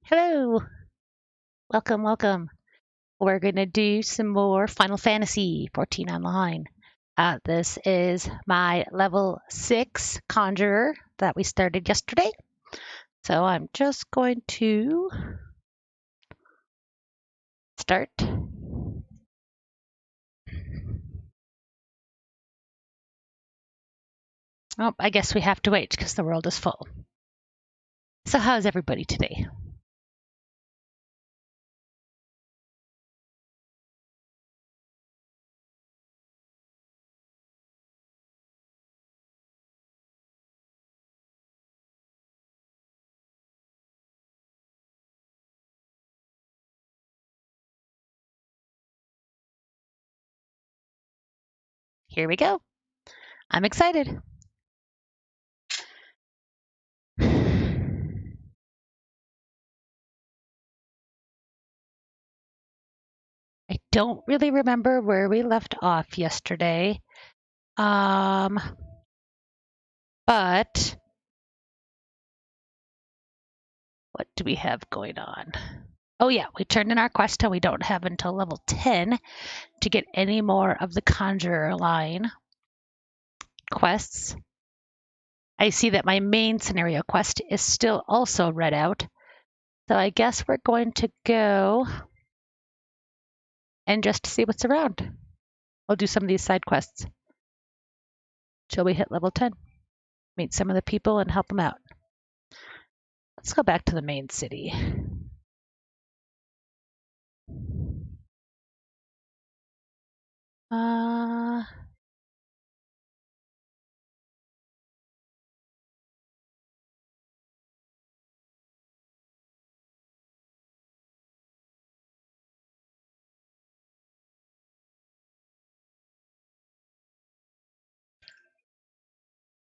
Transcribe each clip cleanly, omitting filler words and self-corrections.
Hello, welcome, welcome. We're going to do some more Final Fantasy 14 online. This is my level 6 Conjurer that we started yesterday. So I'm just going to start. Oh, I guess we have to wait because the world is full. So, how's everybody today? Here we go. I'm excited. I don't really remember where we left off yesterday. Um, but what do we have going on? Oh, yeah, we turned in our quest and we don't have until level 10 to get any more of the Conjurer line quests. I see that my main scenario quest is still also read out. So I guess we're going to go and just see what's around. We'll do some of these side quests till we hit level 10. Meet some of the people and help them out. Let's go back to the main city. Uh,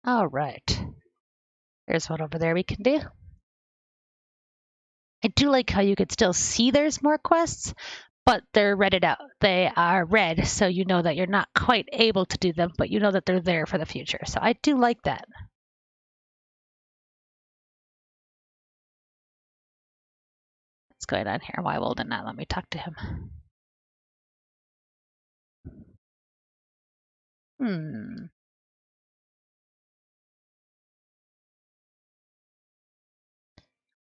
all right. There's one over there we can do. I do like how you could still see there's more quests, but they're read out. They are read, so you know that you're not quite able to do them, but you know that they're there for the future. So I do like that. What's going on here? Why will it not let me talk to him? Hmm.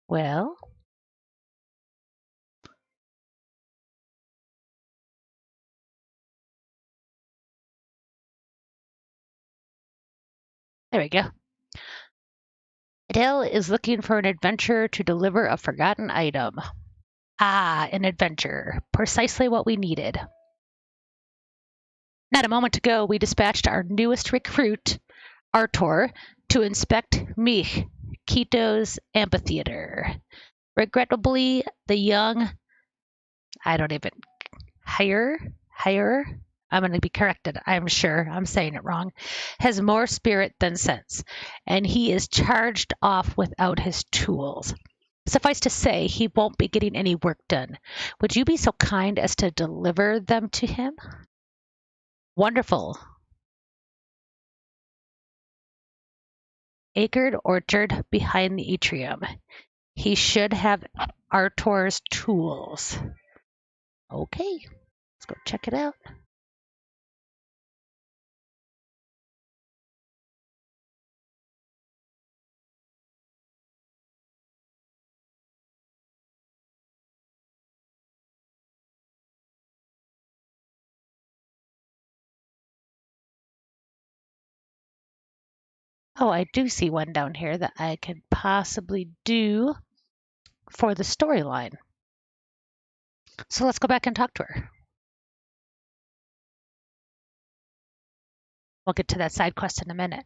Well, there we go. Adele is looking for an adventurer to deliver a forgotten item. Ah, an adventure. Precisely what we needed. Not a moment ago, we dispatched our newest recruit, Artur, to inspect Mich, Quito's amphitheater. Regrettably, the young, I don't even, hire, I'm going to be corrected, I'm sure I'm saying it wrong, has more spirit than sense, and he is charged off without his tools. Suffice to say, he won't be getting any work done. Would you be so kind as to deliver them to him? Wonderful. Acred orchard behind the atrium. He should have Artur's tools. Okay, let's go check it out. Oh, I do see one down here that I could possibly do for the storyline. So let's go back and talk to her. We'll get to that side quest in a minute.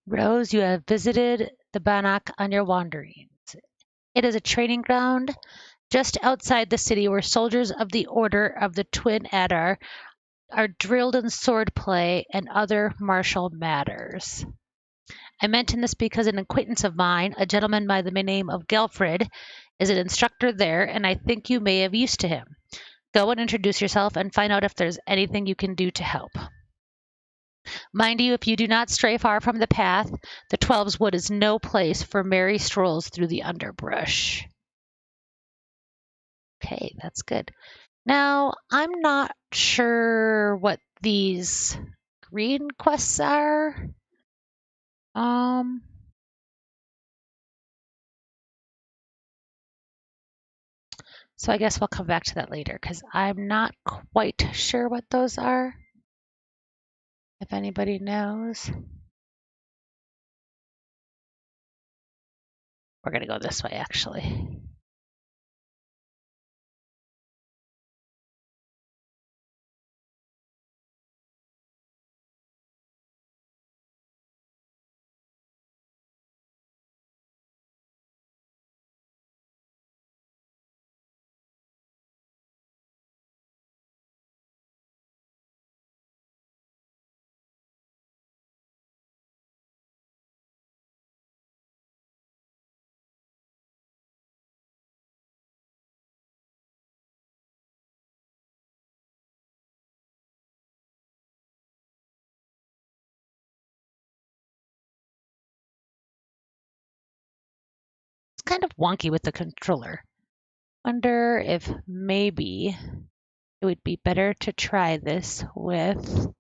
Rose, you have visited the Bannock on your wanderings. It is a training ground just outside the city where soldiers of the Order of the Twin Adar are drilled in swordplay and other martial matters. I mention this because an acquaintance of mine, a gentleman by the name of Gelfrid, is an instructor there, and I think you may have use to him. Go and introduce yourself and find out if there's anything you can do to help. Mind you, if you do not stray far from the path, the 12's wood is no place for merry strolls through the underbrush. Okay, that's good. Now, I'm not sure what these green quests are. Um, so I guess we'll come back to that later because I'm not quite sure what those are. If anybody knows, we're going to go this way actually. It's kind of wonky with the controller. Wonder if maybe it would be better to try this with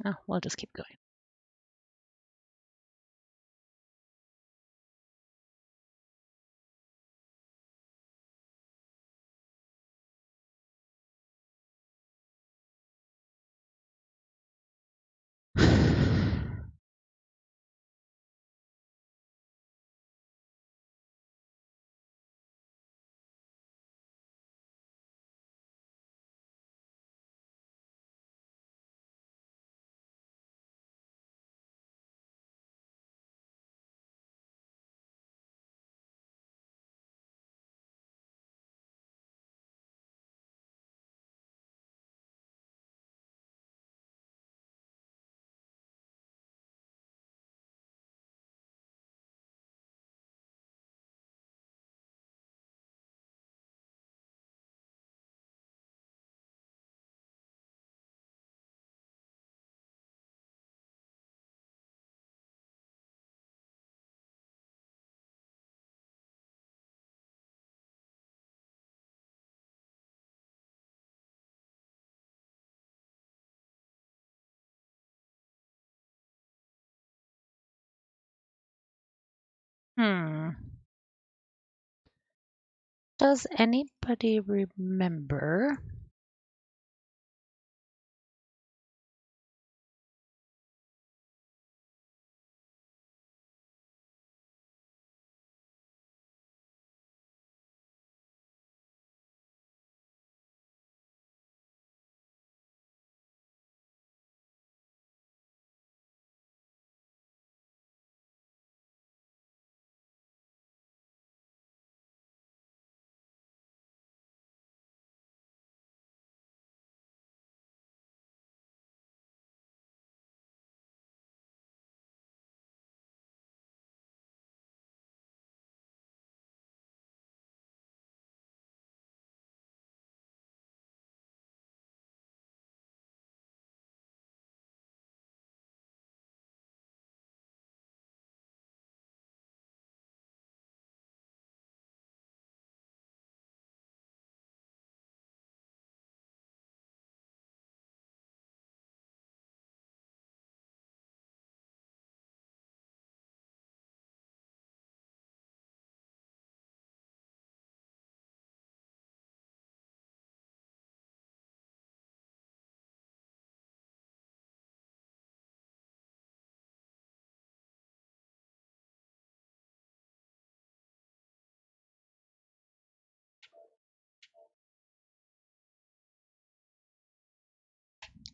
oh, we'll just keep going. Hmm. Does anybody remember?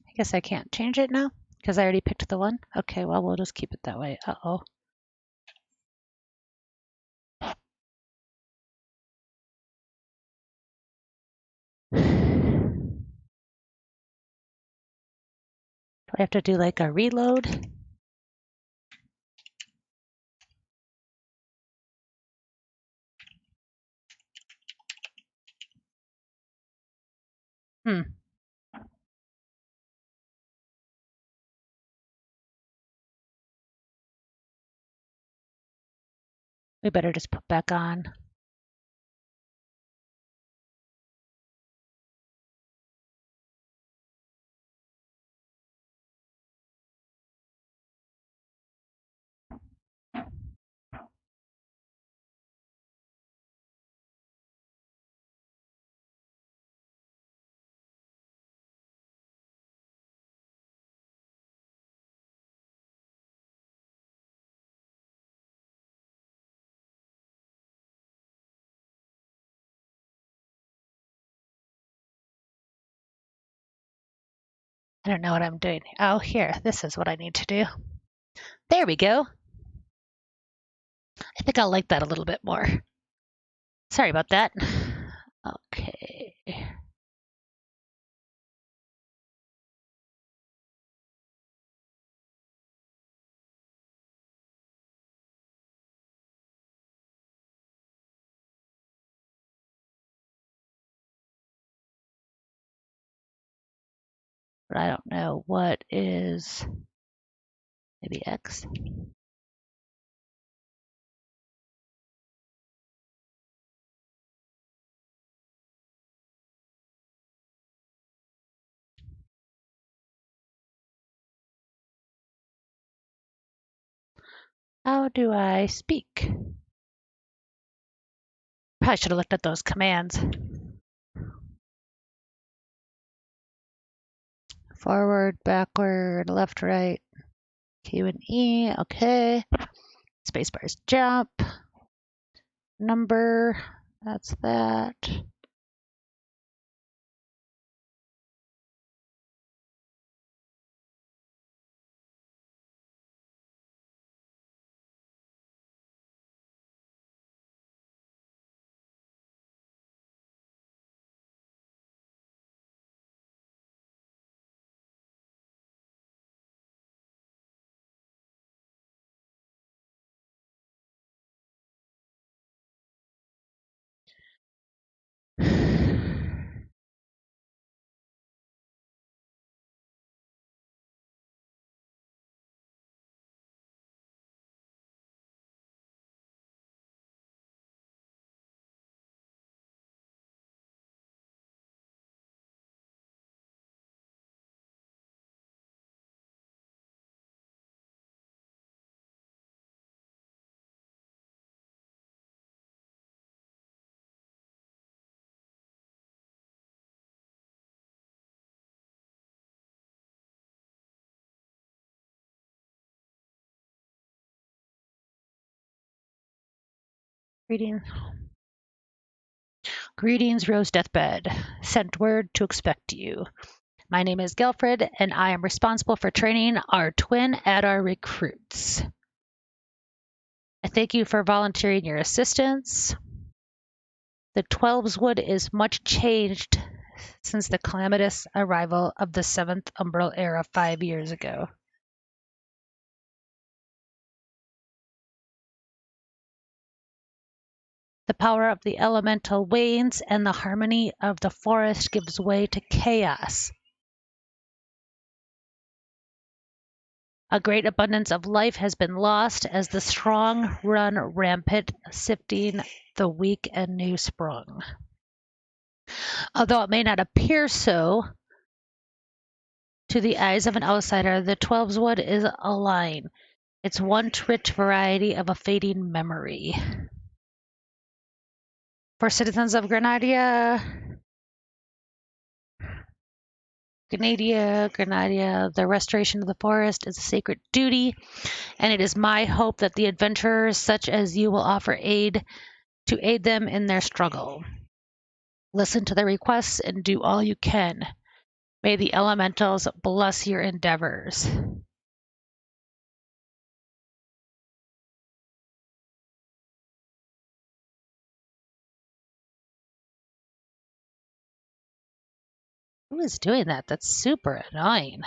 I guess I can't change it now because I already picked the one. Okay, well, we'll just keep it that way. Uh-oh. I have to do like a reload. Hmm. We better just put back on. I don't know what I'm doing. Oh, here. This is what I need to do. There we go. I think I'll like that a little bit more. Sorry about that. Okay. But I don't know what is maybe X. How do I speak? Probably should have looked at those commands. Forward, backward, left, right, Q and E. Okay. Spacebar's jump. Number. That's that. Greetings. Greetings, Rose Deathbed. Sent word to expect you. My name is Gelfred, and I am responsible for training our twin Adar recruits. I thank you for volunteering your assistance. The Twelveswood is much changed since the calamitous arrival of the Seventh Umbral Era 5 years ago. The power of the elemental wanes, and the harmony of the forest gives way to chaos. A great abundance of life has been lost as the strong run rampant, sifting the weak and new sprung. Although it may not appear so to the eyes of an outsider, the Twelveswood is a line. It's one rich variety of a fading memory. For citizens of Granadia, the restoration of the forest is a sacred duty, and it is my hope that the adventurers such as you will offer aid to aid them in their struggle. Listen to their requests and do all you can. May the elementals bless your endeavors. Who is doing that? That's super annoying.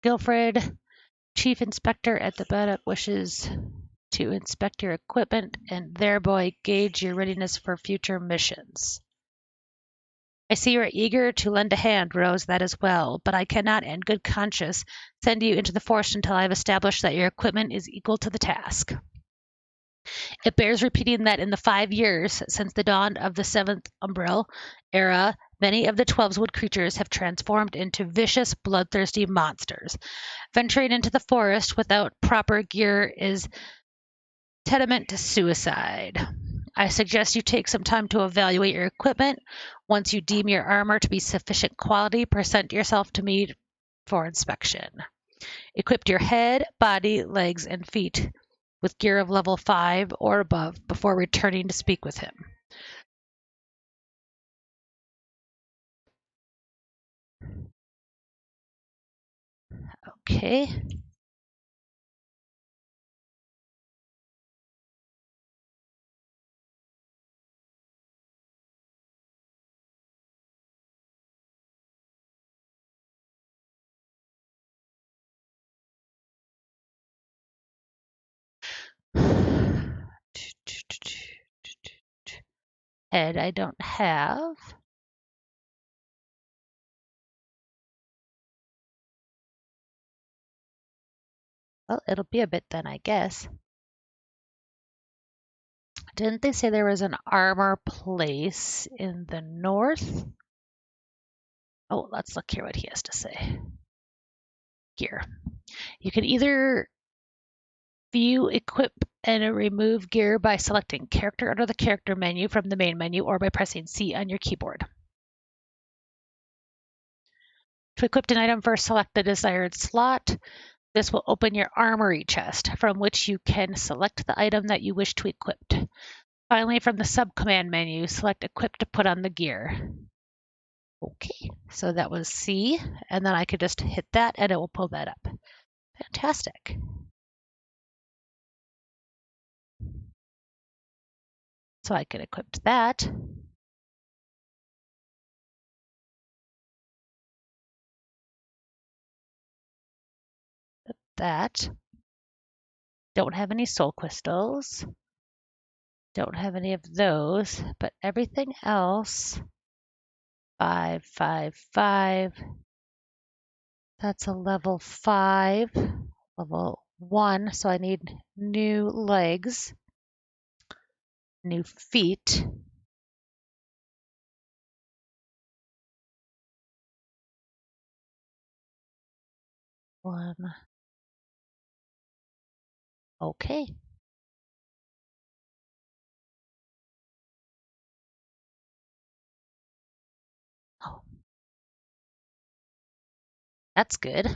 Guilfred, Chief Inspector at the Bannock, wishes to inspect your equipment and thereby gauge your readiness for future missions. I see you are eager to lend a hand, Rose, that is well, but I cannot in good conscience send you into the force until I have established that your equipment is equal to the task. It bears repeating that in the 5 years since the dawn of the 7th Umbral era, many of the 12's wood creatures have transformed into vicious, bloodthirsty monsters. Venturing into the forest without proper gear is tantamount to suicide. I suggest you take some time to evaluate your equipment. Once you deem your armor to be sufficient quality, present yourself to me for inspection. Equip your head, body, legs, and feet with gear of level 5 or above before returning to speak with him. Okay. Head I don't have. Well, it'll be a bit then, I guess. Didn't they say there was an armor place in the north? Oh, let's look here what he has to say. Gear. You can either view, equip, and remove gear by selecting character under the character menu from the main menu or by pressing C on your keyboard. To equip an item, first select the desired slot. This will open your armory chest, from which you can select the item that you wish to equip. Finally, from the sub-command menu, select Equip to put on the gear. Okay, so that was C, and then I could just hit that and it will pull that up. Fantastic. So I can equip that. That. Don't have any soul crystals. Don't have any of those, but everything else, 5, 5, 5. That's a level 5, level 1, so I need new legs, new feet. One. Okay. Oh, that's good.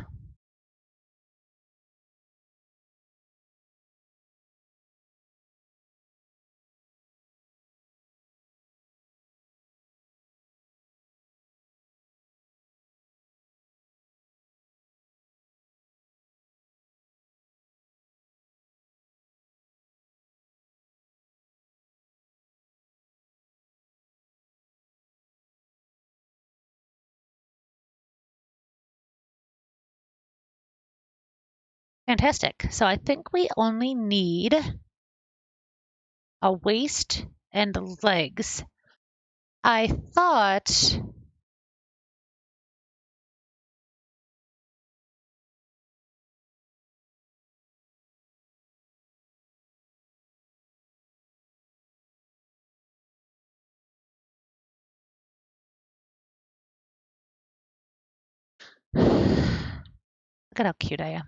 Fantastic. So I think we only need a waist and legs. I thought look at how cute I am.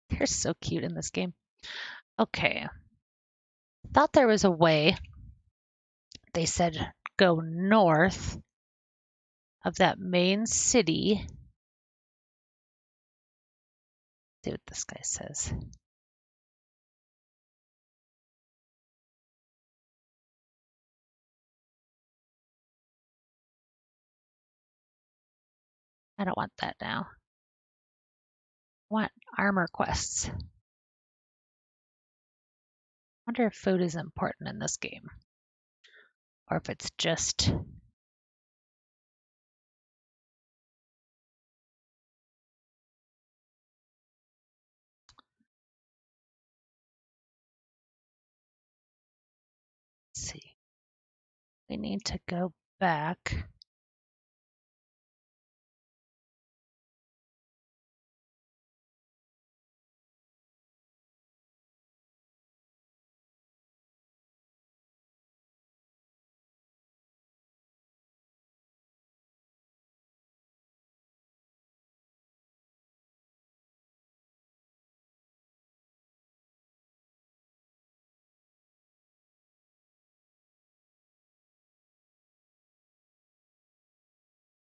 They're so cute in this game. Okay. Thought there was a way. They said go north of that main city. Let's see what this guy says. I don't want that now. I want armor quests. Wonder if food is important in this game. Or if it's just... Let's see. We need to go back.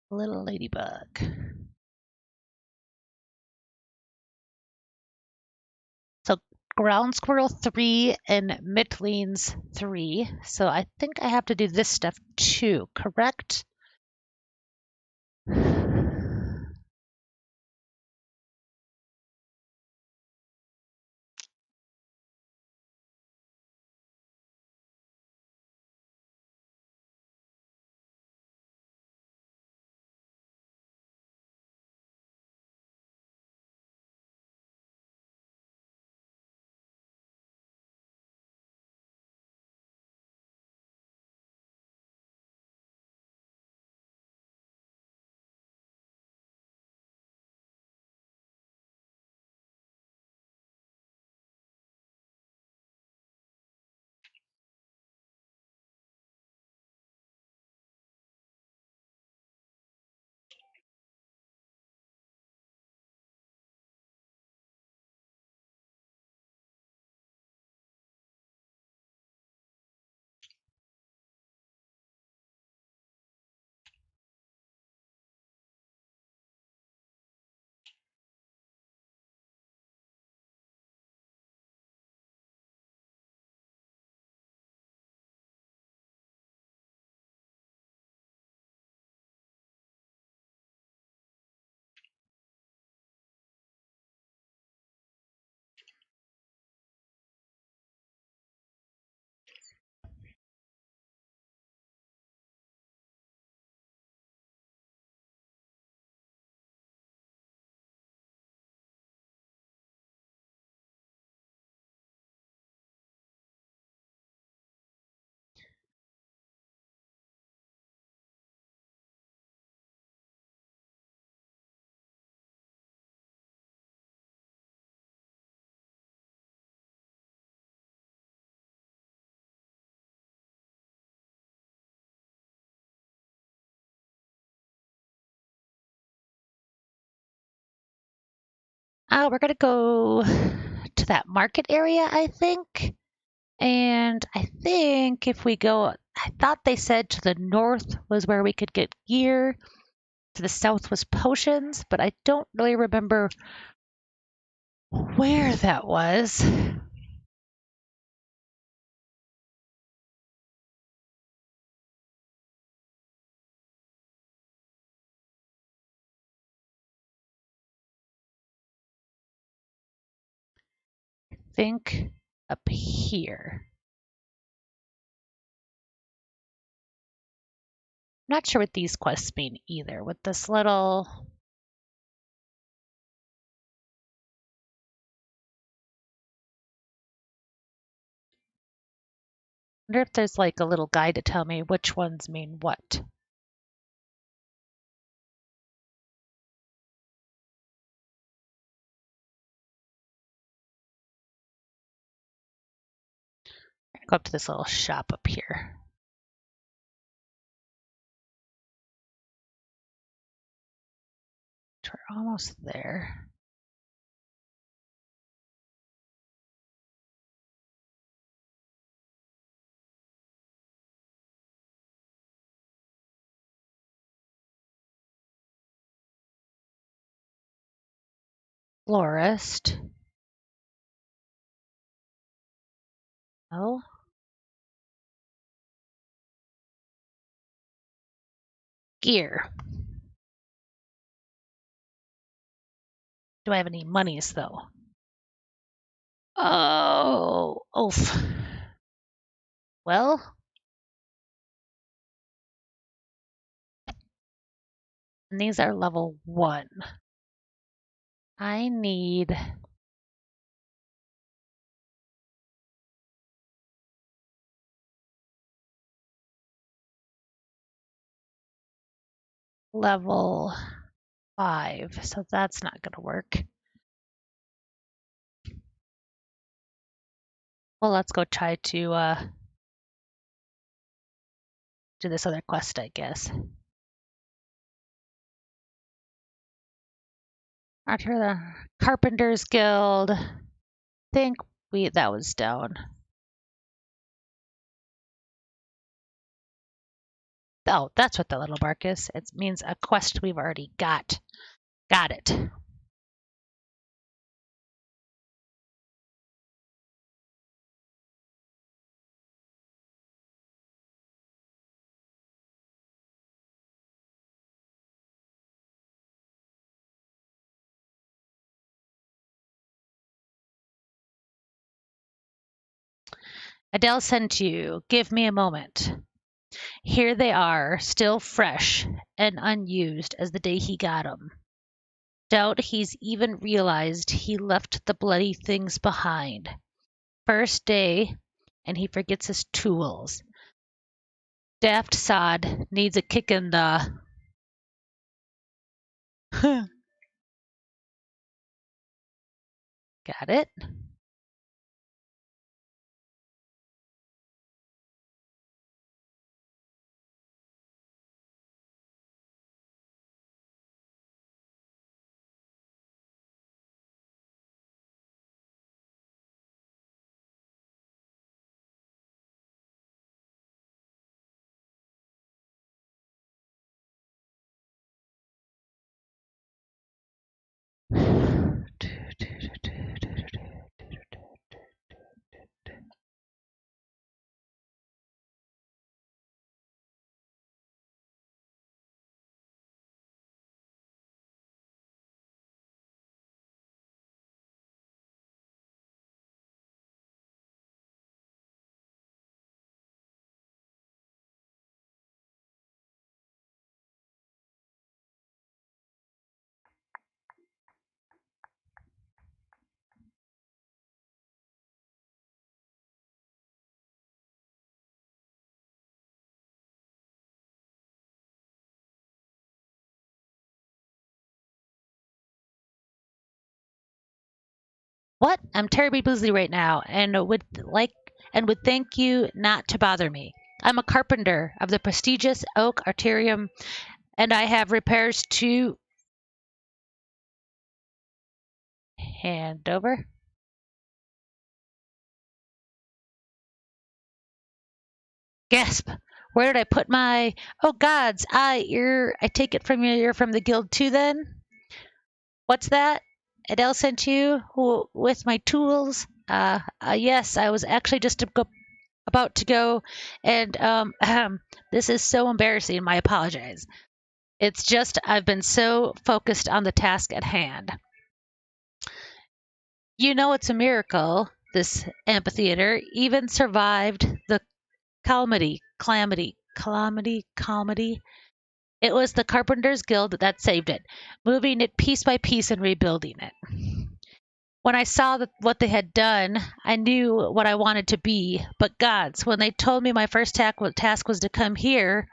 Little ladybug. So ground squirrel 3 and Mittlings 3. So I think I have to do this stuff too, correct? We're going to go to that market area, I think. And I think if we go, I thought they said to the north was where we could get gear, to the south was potions, but I don't really remember where that was. I think up here. Not sure what these quests mean either. With this little. I wonder if there's like a little guide to tell me which ones mean what. Go up to this little shop up here. We're almost there. Florist. Oh. Gear. Do I have any monies though? Oh, oof. Well, and these are level 1. I need level 5, so that's not going to work. Well, let's go try to do this other quest, I guess. After the Carpenters Guild, I think that was down. Oh, that's what the little mark is. It means a quest we've already got. Got it. Adele sent you. Give me a moment. Here they are, still fresh and unused as the day he got 'em. Doubt he's even realized he left the bloody things behind. First day, and he forgets his tools. Daft sod needs a kick in the. Got it? What? I'm terribly busy right now and would thank you not to bother me. I'm a carpenter of the prestigious Oak Arterium, and I have repairs to hand over. Gasp! Where did I put my? Oh gods! I take it from you're from the guild too. Then what's that? Adele sent you with my tools. Yes, I was actually just about to go, and this is so embarrassing. I apologize. It's just I've been so focused on the task at hand. You know, it's a miracle this amphitheater even survived the calamity. It was the Carpenters Guild that saved it, moving it piece by piece and rebuilding it. When I saw what they had done, I knew what I wanted to be. But gods, when they told me my first task was to come here.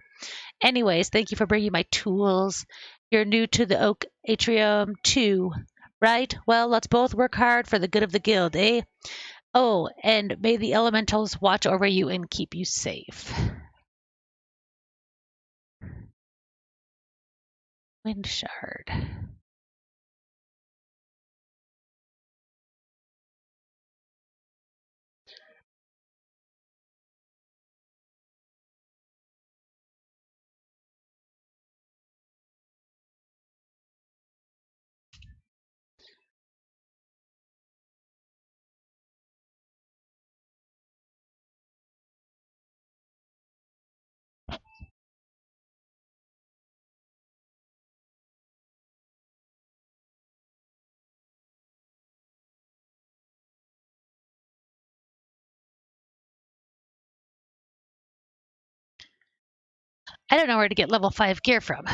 Anyways, thank you for bringing my tools. You're new to the Oak Atrium too, right? Well, let's both work hard for the good of the guild, eh? Oh, and may the elementals watch over you and keep you safe. Wind shard. I don't know where to get level 5 gear from.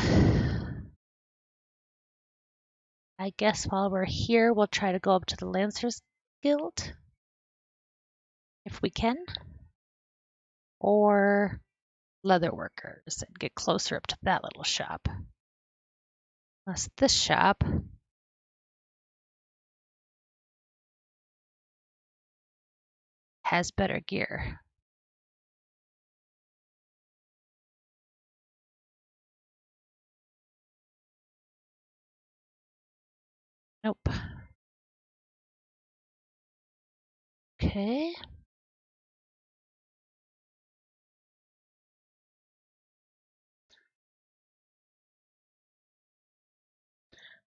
I guess while we're here, we'll try to go up to the Lancers Guild if we can, or leather workers and get closer up to that little shop. Unless this shop has better gear. Nope. Okay.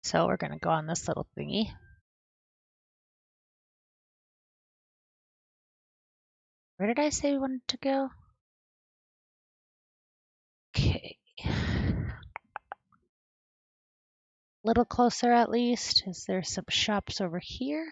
So we're going to go on this little thingy. Where did I say we wanted to go? Okay. Little closer at least. Is there some shops over here?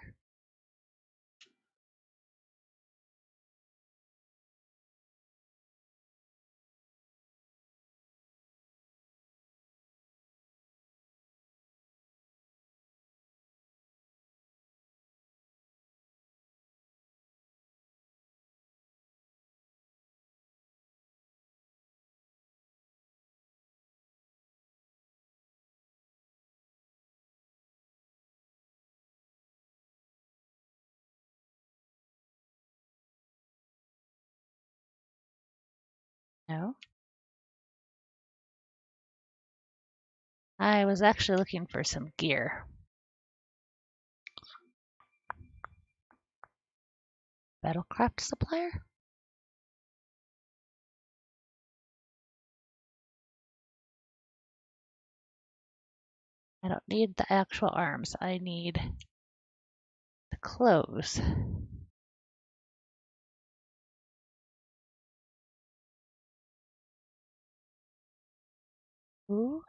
No. I was actually looking for some gear. Battlecraft supplier? I don't need the actual arms. I need the clothes. Ooh.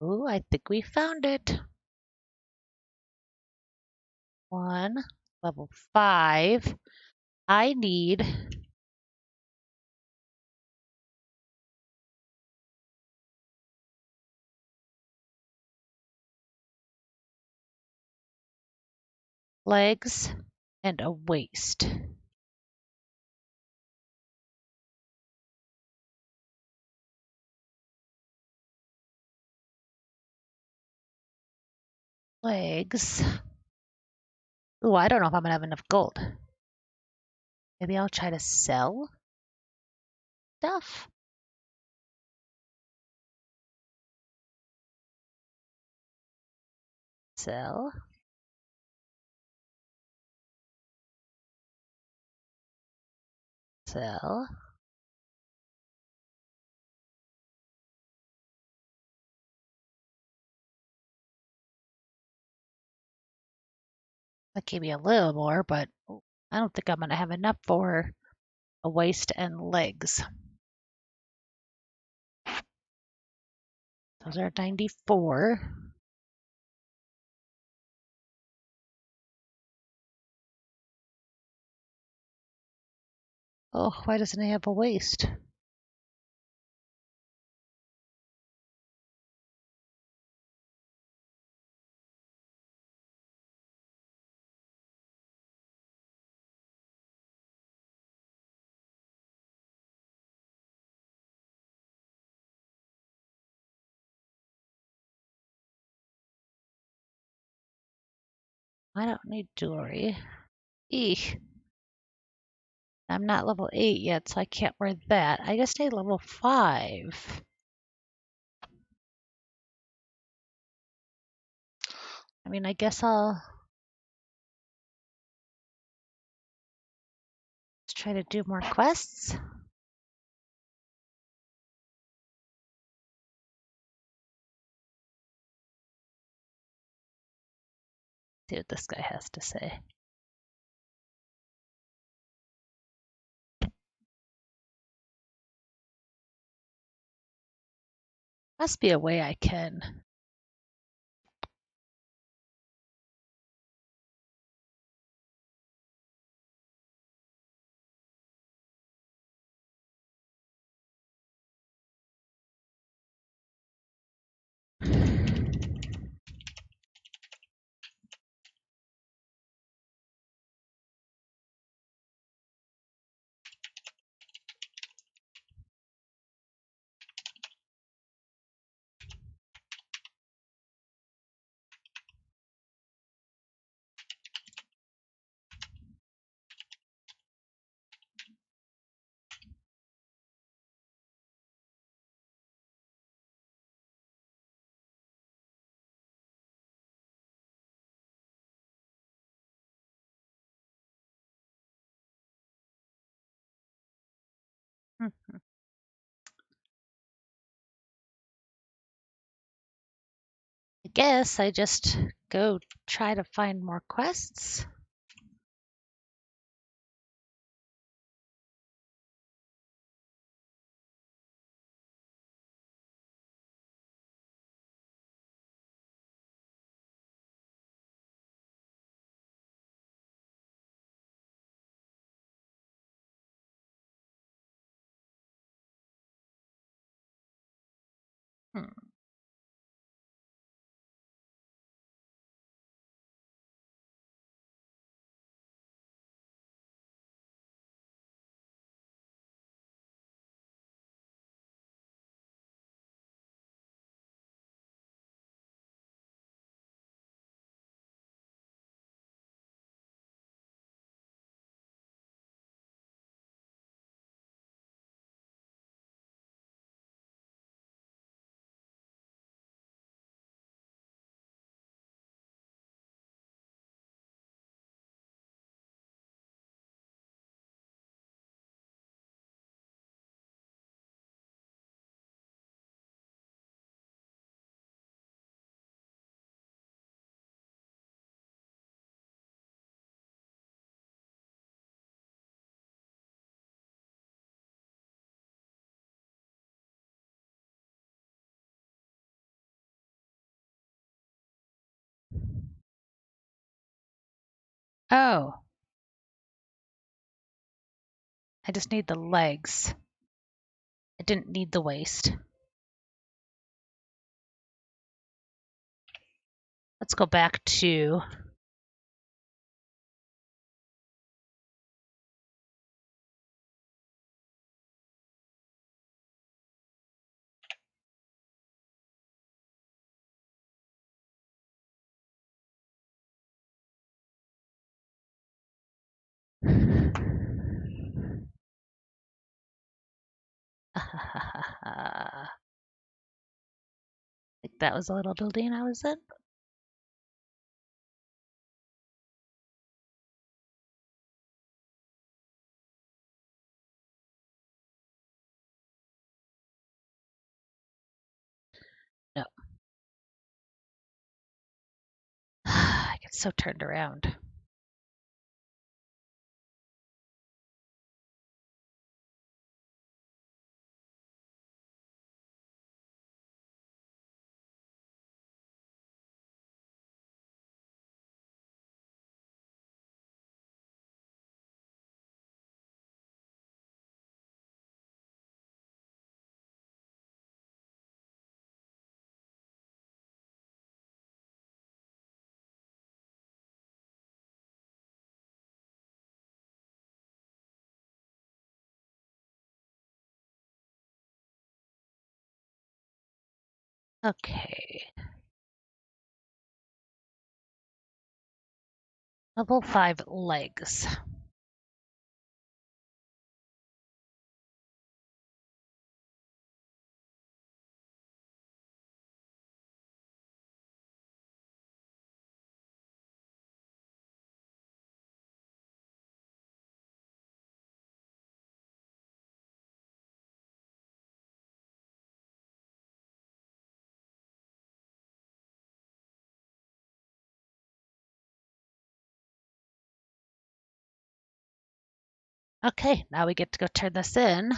Ooh, I think we found it. One, level 5. I need legs and a waist. Legs. Ooh, I don't know if I'm gonna have enough gold. Maybe I'll try to sell stuff. Sell. Sell. That gave me a little more, but I don't think I'm gonna have enough for a waist and legs. Those are 94. Oh, why doesn't it have a waist? I don't need jewelry. Eek. I'm not level 8 yet, so I can't wear that. I just need level 5. I mean, I guess I'll just try to do more quests. See what this guy has to say. Must be a way I can. Hmm. I guess I just go try to find more quests. Hmm. Oh, I just need the legs. I didn't need the waist. Let's go back to. I think that was a little building I was in. No. I get so turned around. Okay. Level 5 legs. Okay, now we get to go turn this in.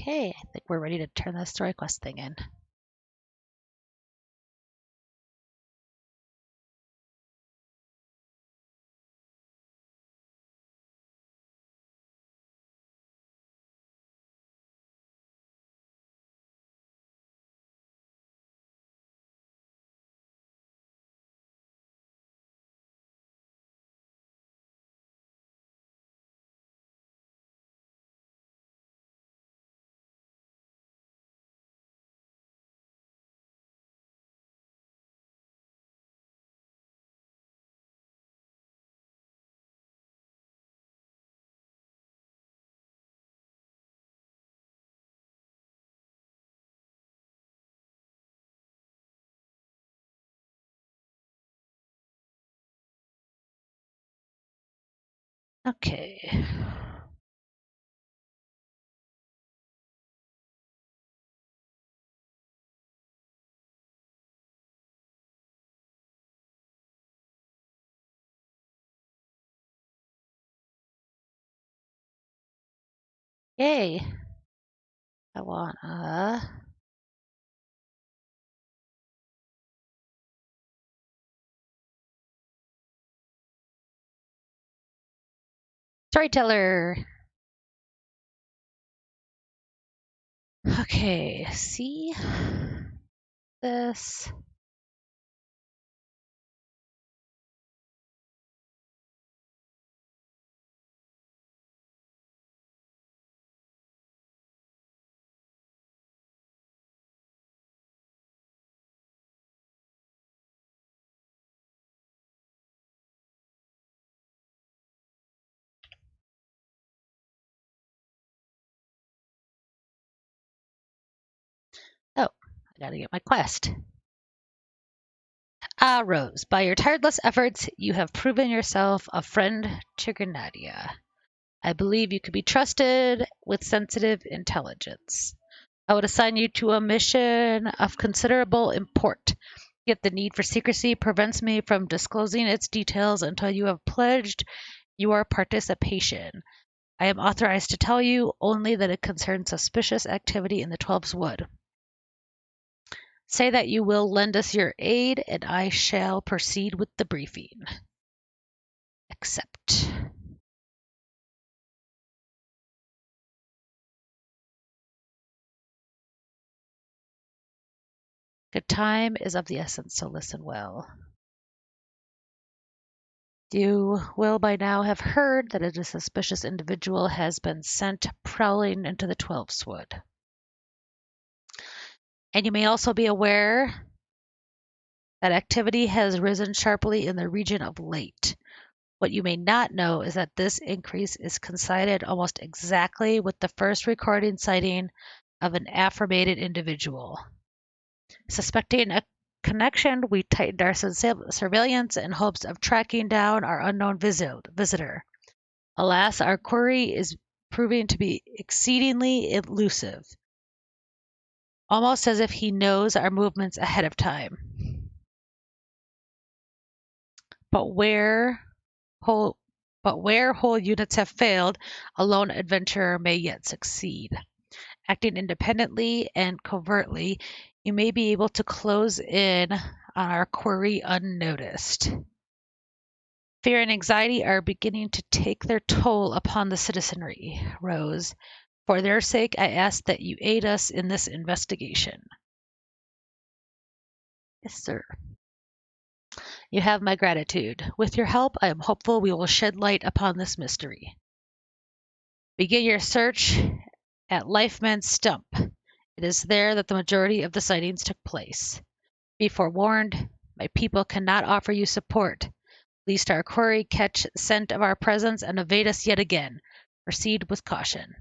Okay, I think we're ready to turn the story quest thing in. Okay. Yay. I want storyteller. Okay, see this. Oh, I gotta get my quest. Ah, Rose, by your tireless efforts, you have proven yourself a friend to Grenadier. I believe you could be trusted with sensitive intelligence. I would assign you to a mission of considerable import, yet the need for secrecy prevents me from disclosing its details until you have pledged your participation. I am authorized to tell you only that it concerns suspicious activity in the Twelves Wood. Say that you will lend us your aid, and I shall proceed with the briefing. Accept. Good time is of the essence, so listen well. You will by now have heard that a suspicious individual has been sent prowling into the Twelves Wood. And you may also be aware that activity has risen sharply in the region of late. What you may not know is that this increase is coincided almost exactly with the first recording sighting of an affirmated individual. Suspecting a connection, we tightened our surveillance in hopes of tracking down our unknown visitor. Alas, our query is proving to be exceedingly elusive, almost as if he knows our movements ahead of time. But where whole but where whole units have failed, a lone adventurer may yet succeed. Acting independently and covertly, you may be able to close in on our query unnoticed. Fear and anxiety are beginning to take their toll upon the citizenry, Rose. For their sake, I ask that you aid us in this investigation. Yes, sir. You have my gratitude. With your help, I am hopeful we will shed light upon this mystery. Begin your search at Lifeman's Stump. It is there that the majority of the sightings took place. Be forewarned, my people cannot offer you support, lest our quarry catch scent of our presence and evade us yet again. Proceed with caution.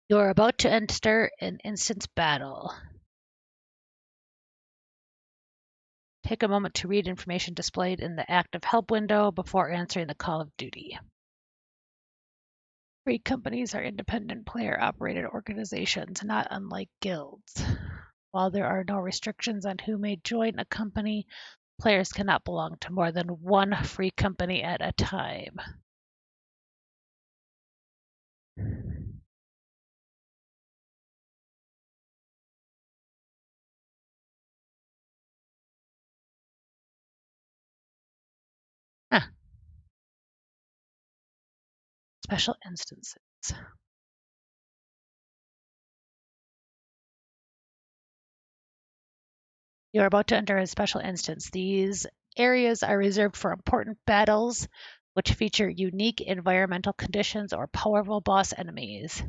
You are about to enter an instance battle. Take a moment to read information displayed in the active help window before answering the call of duty. Free companies are independent player-operated organizations, not unlike guilds. While there are no restrictions on who may join a company, players cannot belong to more than one free company at a time. Huh. Special instances. You are about to enter a special instance. These areas are reserved for important battles, which feature unique environmental conditions or powerful boss enemies.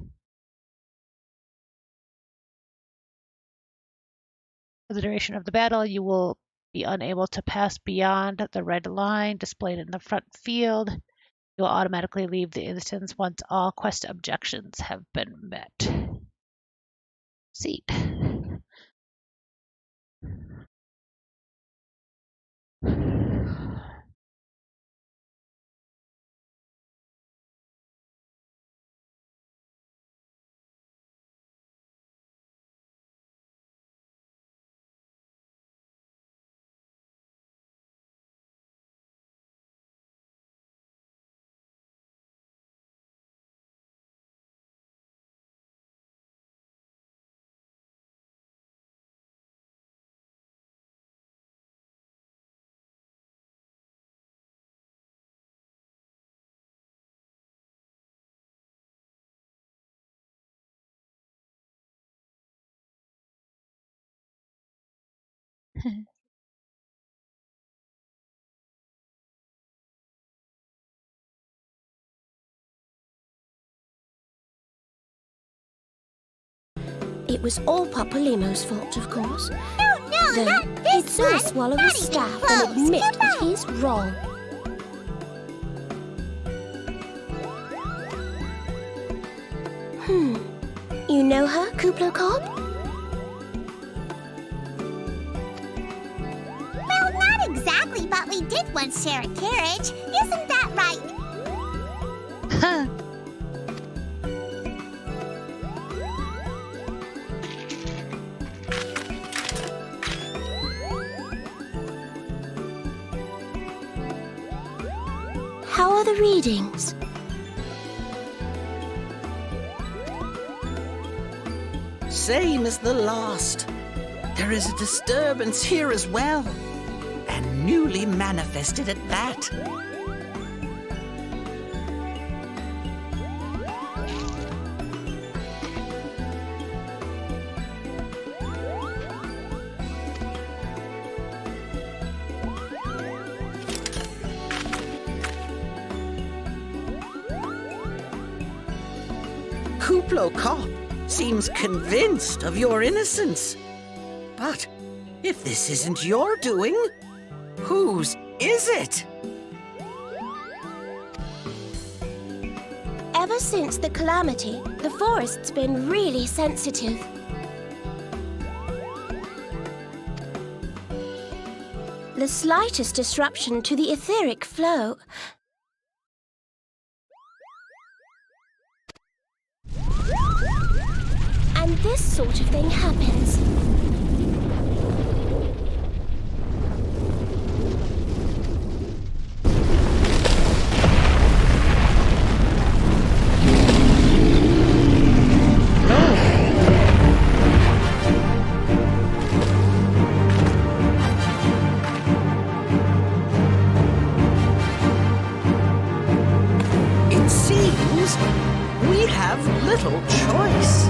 For the duration of the battle, you will be unable to pass beyond the red line displayed in the front field. You will automatically leave the instance once all quest objections have been met. Seat. It was all Papolimo's fault, of course. No, Though not he'd this sooner one. swallow Not his even staff close. than admit Skip that out. he's wrong. You know her, Kuplo Cobb? Well, not exactly, but we did once share a carriage. Isn't that right? How are the readings? Same as the last. There is a disturbance here as well, and newly manifested at that. Kuplo Kopp seems convinced of your innocence. But if this isn't your doing, whose is it? Ever since the calamity, the forest's been really sensitive. The slightest disruption to the etheric flow. And this sort of thing happens. It seems we have little choice.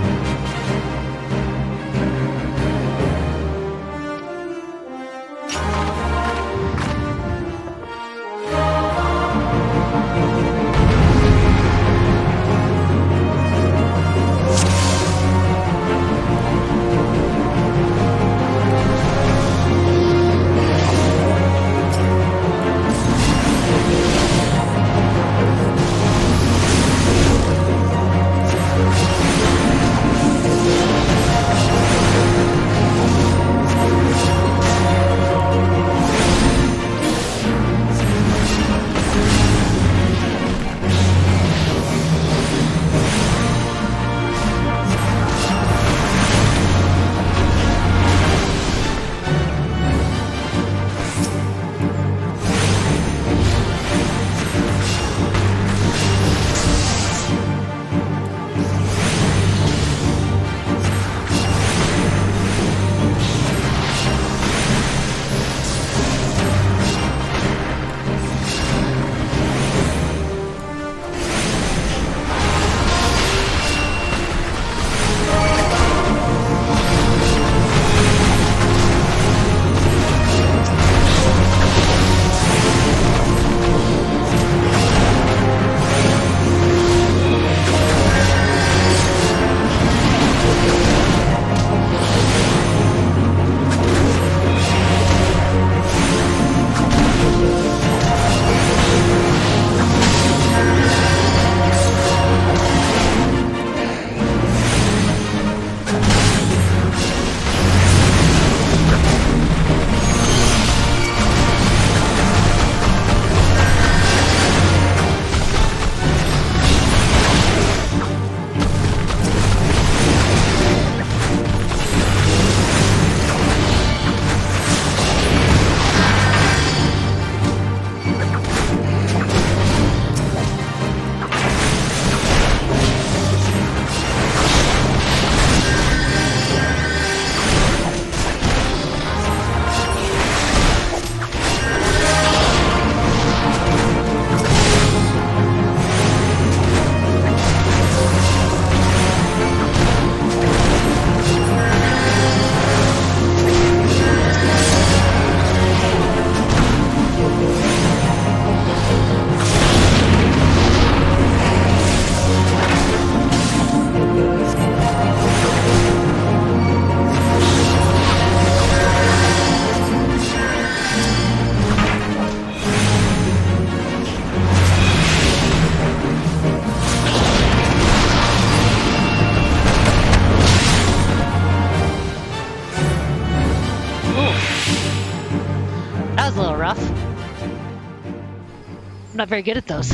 I'm not very good at those.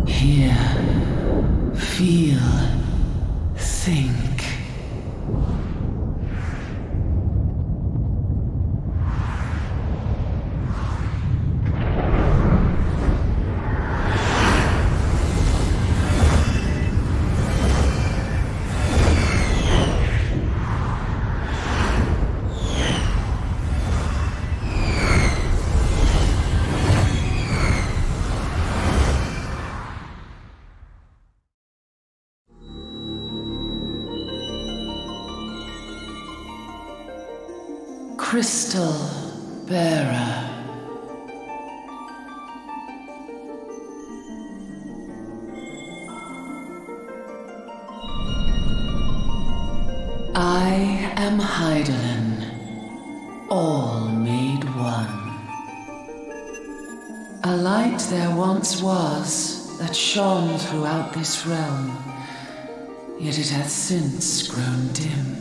Hear, feel, think. Crystal Bearer. I am Heidelin, all made one. A light there once was that shone throughout this realm, yet it hath since grown dim.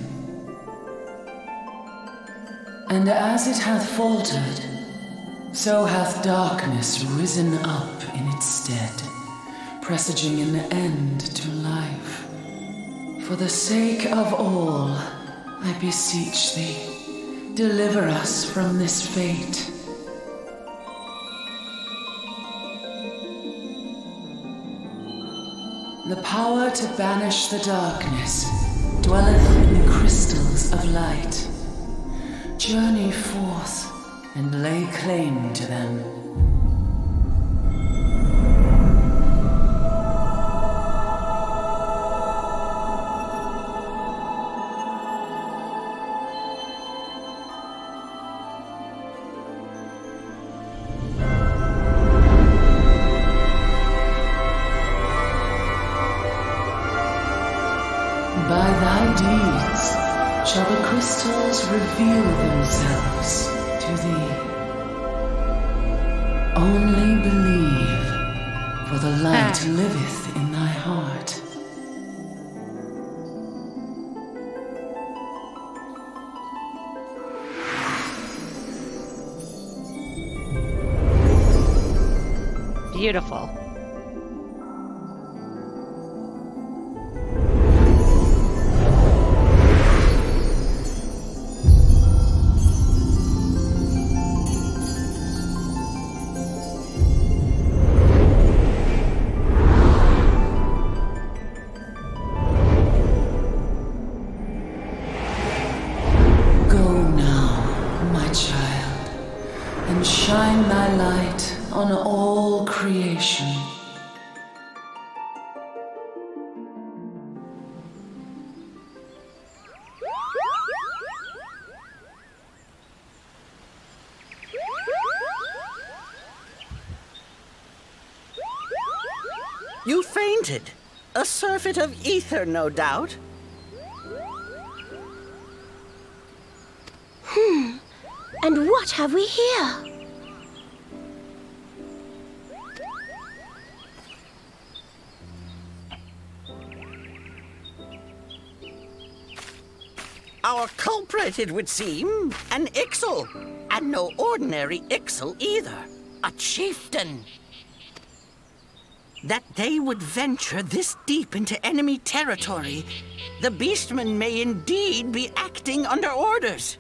And as it hath faltered, so hath darkness risen up in its stead, presaging an end to life. For the sake of all, I beseech thee, deliver us from this fate. The power to banish the darkness dwelleth in the crystals of light. Journey forth and lay claim to them. By thy deeds shall the crystals reveal themselves to thee. Only believe, for the light liveth in thy heart. Beautiful. Shine thy light on all creation. You fainted. A surfeit of ether, no doubt. And what have we here? Our culprit, it would seem, an Ixal. And no ordinary Ixal either. A chieftain. That they would venture this deep into enemy territory, the beastmen may indeed be acting under orders.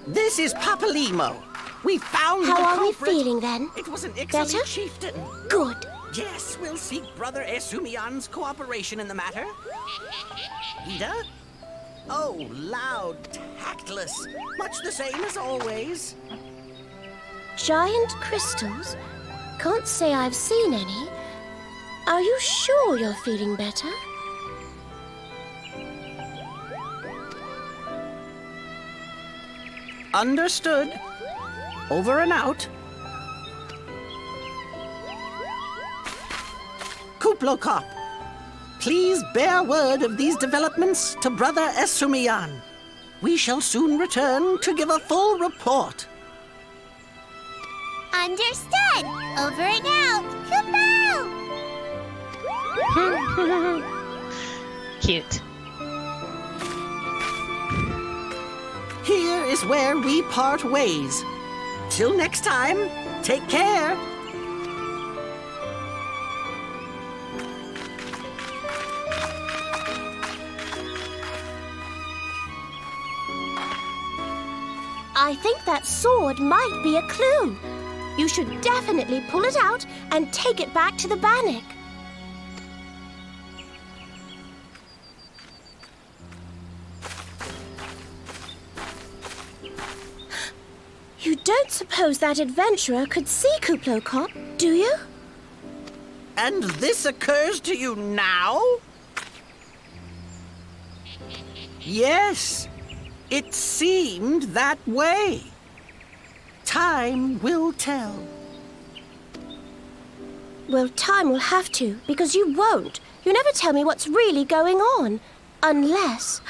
This is Papalimo. We found the How are we culprit. feeling then? It was an Ixaly Better? chieftain. Good. Yes, we'll seek Brother Esumian's cooperation in the matter. Ida? Oh, loud, tactless. Much the same as always. Giant crystals? Can't say I've seen any. Are you sure you're feeling better? Understood. Over and out. Kuplokop, please bear word of these developments to Brother Esumian. We shall soon return to give a full report. Understood. Over and out. Kupo! Cute. Here is where we part ways. Till next time, take care. I think that sword might be a clue. You should definitely pull it out and take it back to the Bannock. You don't suppose that adventurer could see Kuplokop, do you? And this occurs to you now? Yes, it seemed that way. Time will tell. Well, time will have to, because you won't. You never tell me what's really going on. Unless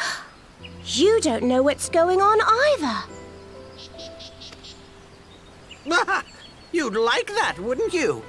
you don't know what's going on either. You'd like that, wouldn't you?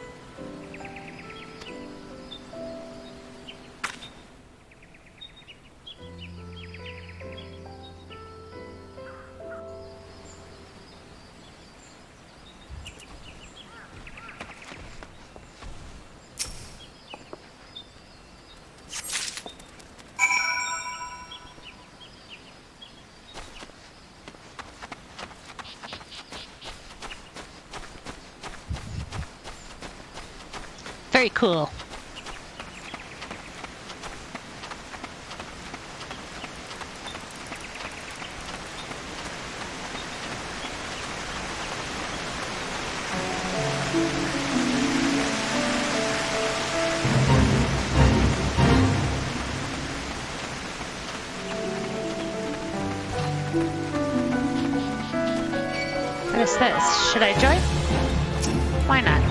Very cool. What is this? Should I join? Why not?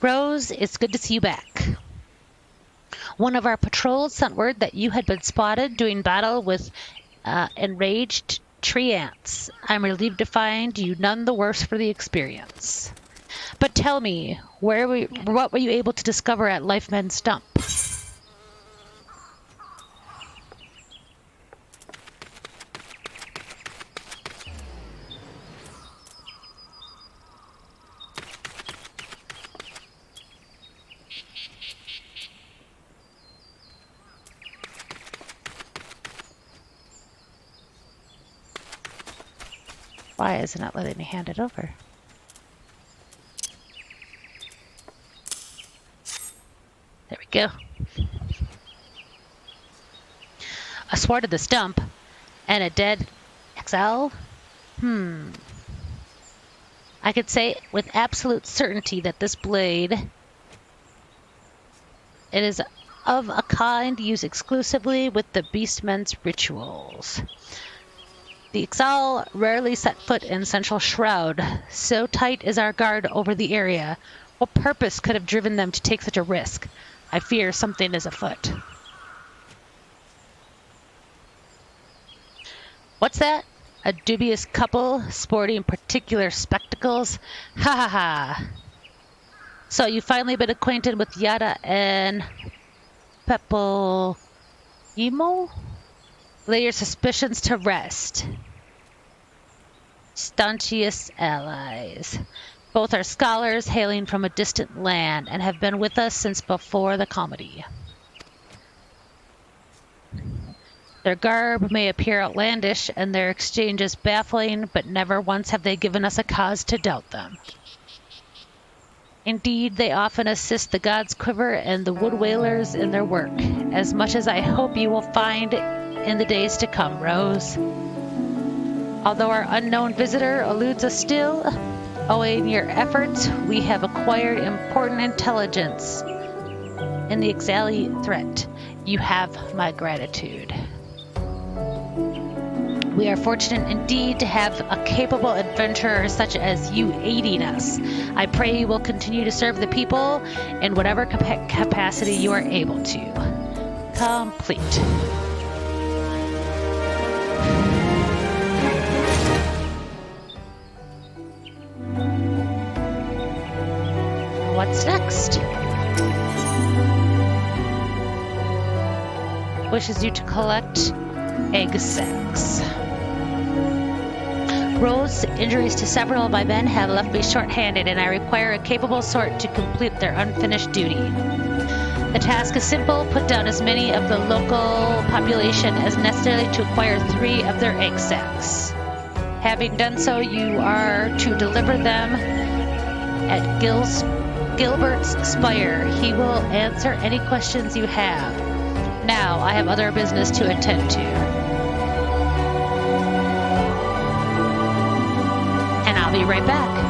Rose, it's good to see you back. One of our patrols sent word that you had been spotted doing battle with enraged tree ants. I'm relieved to find you none the worse for the experience. But tell me, what were you able to discover at Lifeman's Stump? Why is it not letting me hand it over? There we go. A sword of the stump and a dead XL? I could say with absolute certainty that this blade, it is of a kind used exclusively with the beastmen's rituals. The Ixal rarely set foot in Central Shroud. So tight is our guard over the area. What purpose could have driven them to take such a risk? I fear something is afoot. What's that? A dubious couple sporting particular spectacles? Ha ha ha. So you finally been acquainted with Yada and Pepple Emo? Lay your suspicions to rest. Staunchiest allies. Both are scholars hailing from a distant land and have been with us since before the comedy. Their garb may appear outlandish and their exchanges baffling, but never once have they given us a cause to doubt them. Indeed, they often assist the gods Quiver and the Wood Whalers in their work, as much as I hope you will find in the days to come, Rose. Although our unknown visitor eludes us still, owing your efforts, we have acquired important intelligence in the Ixali threat. You have my gratitude. We are fortunate indeed to have a capable adventurer such as you aiding us. I pray you will continue to serve the people in whatever capacity you are able to. Complete. What's next? Wishes you to collect egg sacs. Rose, injuries to several of my men have left me short-handed, and I require a capable sort to complete their unfinished duty. The task is simple: put down as many of the local population as necessary to acquire 3 of their egg sacs. Having done so, you are to deliver them at Gilbert's Spire. He will answer any questions you have. Now, I have other business to attend to. And I'll be right back.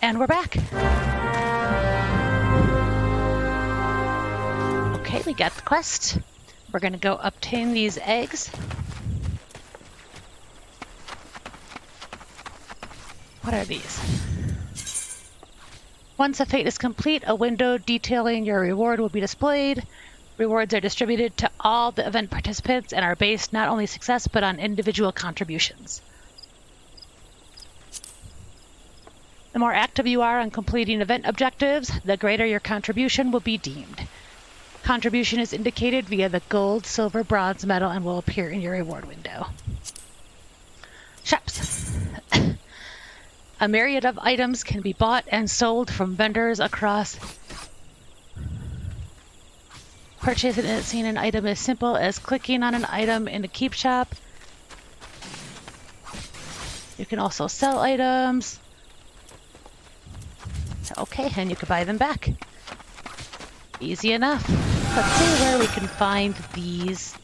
And we're back. Okay, we got the quest. We're going to go obtain these eggs. What are these? Once a fate is complete, a window detailing your reward will be displayed. Rewards are distributed to all the event participants and are based not only success but on individual contributions. The more active you are on completing event objectives, the greater your contribution will be deemed. Contribution is indicated via the gold, silver, bronze medal and will appear in your reward window. Shops. A myriad of items can be bought and sold from vendors across. Purchasing an item is simple as clicking on an item in the keep shop. You can also sell items. Okay, and you can buy them back. Easy enough. Let's see where we can find these.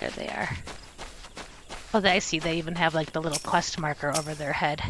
There they are. Oh, I see. They even have like the little quest marker over their head.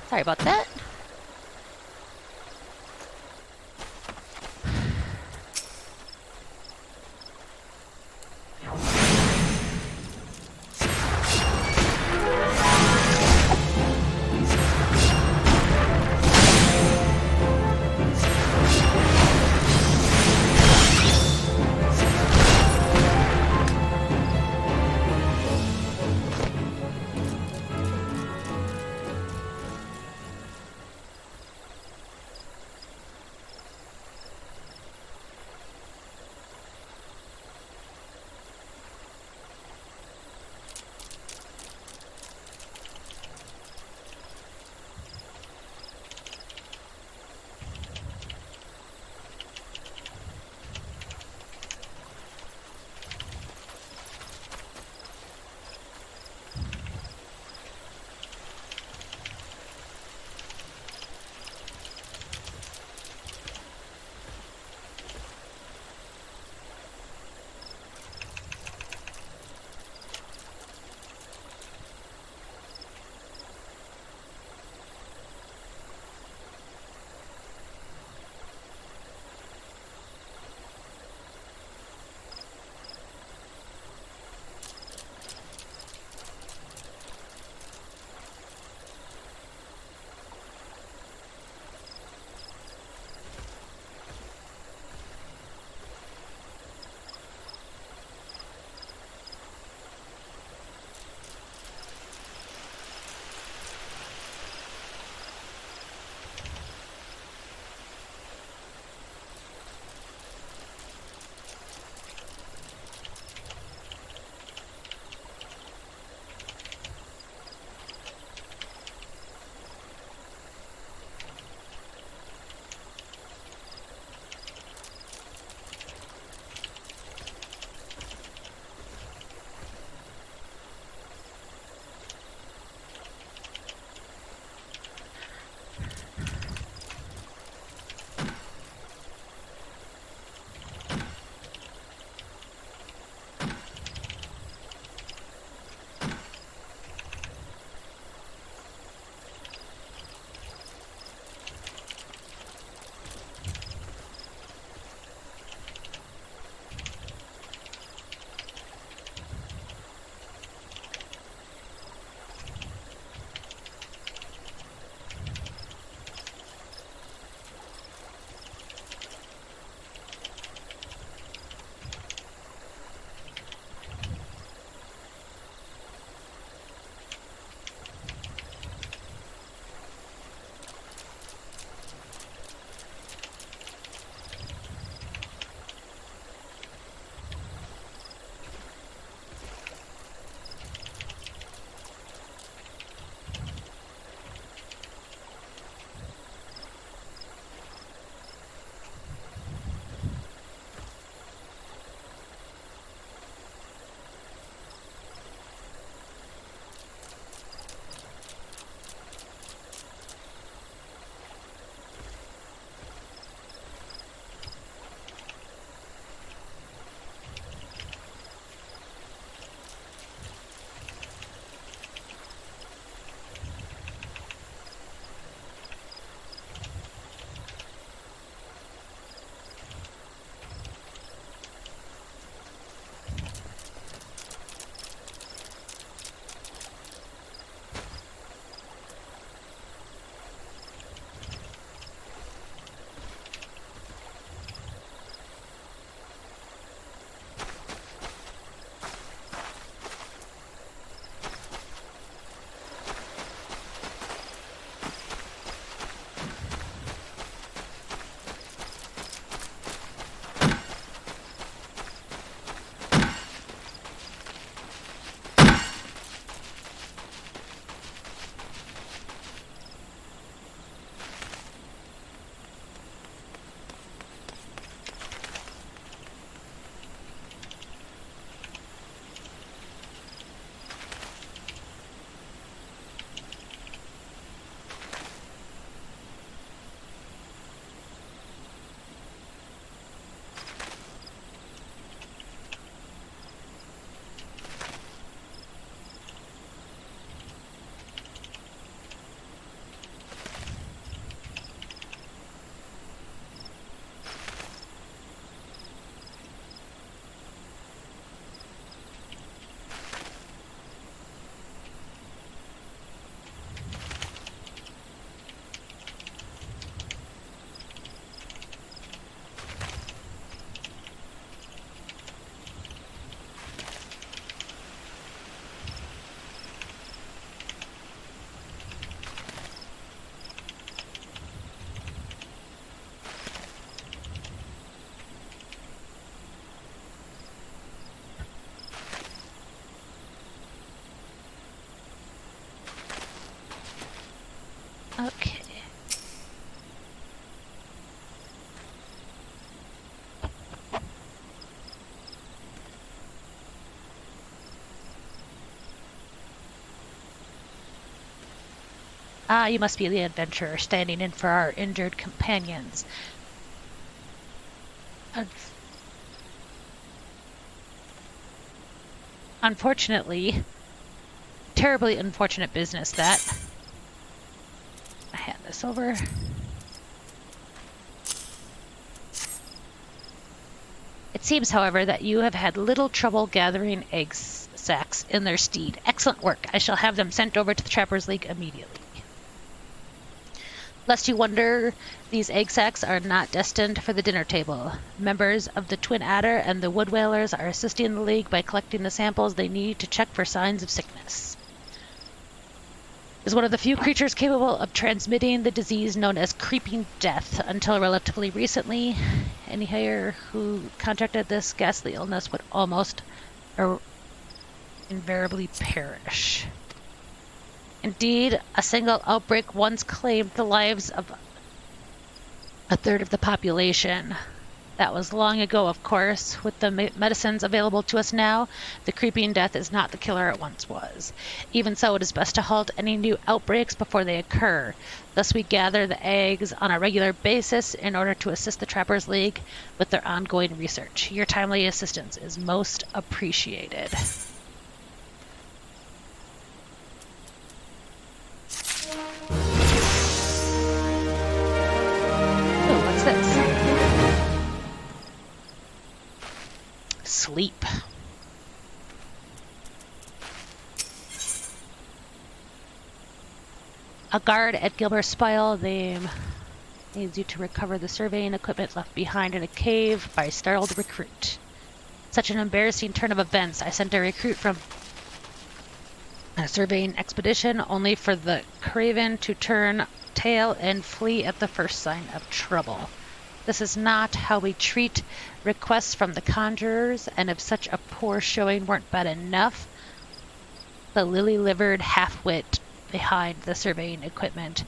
Sorry about that. Okay. Ah, you must be the adventurer standing in for our injured companions. Unfortunately, terribly unfortunate business that. I hand this over. It seems, however, that you have had little trouble gathering egg sacs in their steed. Excellent work. I shall have them sent over to the Trappers League immediately. Lest you wonder, these egg sacs are not destined for the dinner table. Members of the Twin Adder and the Wood Whalers are assisting the League by collecting the samples they need to check for signs of sickness. Is one of the few creatures capable of transmitting the disease known as creeping death. Until relatively recently, any here who contracted this ghastly illness would almost or invariably perish. Indeed, a single outbreak once claimed the lives of a third of the population. That was long ago, of course. With the medicines available to us now, the creeping death is not the killer it once was. Even so, it is best to halt any new outbreaks before they occur. Thus, we gather the eggs on a regular basis in order to assist the Trappers League with their ongoing research. Your timely assistance is most appreciated. Oh, what's this? Sleep. A guard at Gilbert's Spile. They needs you to recover the surveying equipment left behind in a cave by a startled recruit. Such an embarrassing turn of events. I sent a recruit from a surveying expedition only for the craven to turn tail and flee at the first sign of trouble. This is not how we treat requests from the Conjurers, and if such a poor showing weren't bad enough, the lily-livered half-wit behind the surveying equipment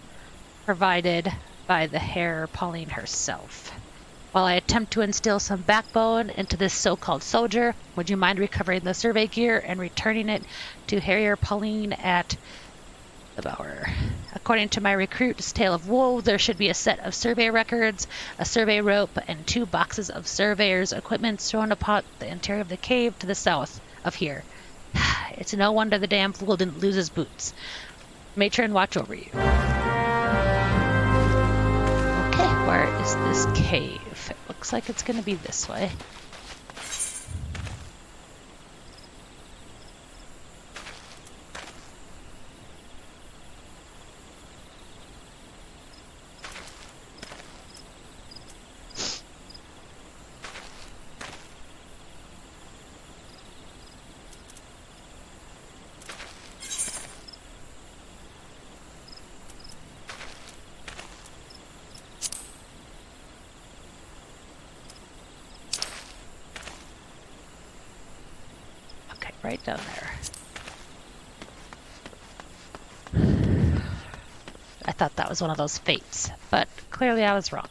provided by the Hair Pauline herself. While I attempt to instill some backbone into this so-called soldier, would you mind recovering the survey gear and returning it to Harrier Pauline at the Bower? According to my recruit's tale of woe, there should be a set of survey records, a survey rope, and 2 boxes of surveyor's equipment thrown upon the interior of the cave to the south of here. It's no wonder the damn fool didn't lose his boots. Matron, watch over you. Okay, where is this cave? It looks like it's going to be this way. Right down there. I thought that was one of those fates, but clearly I was wrong.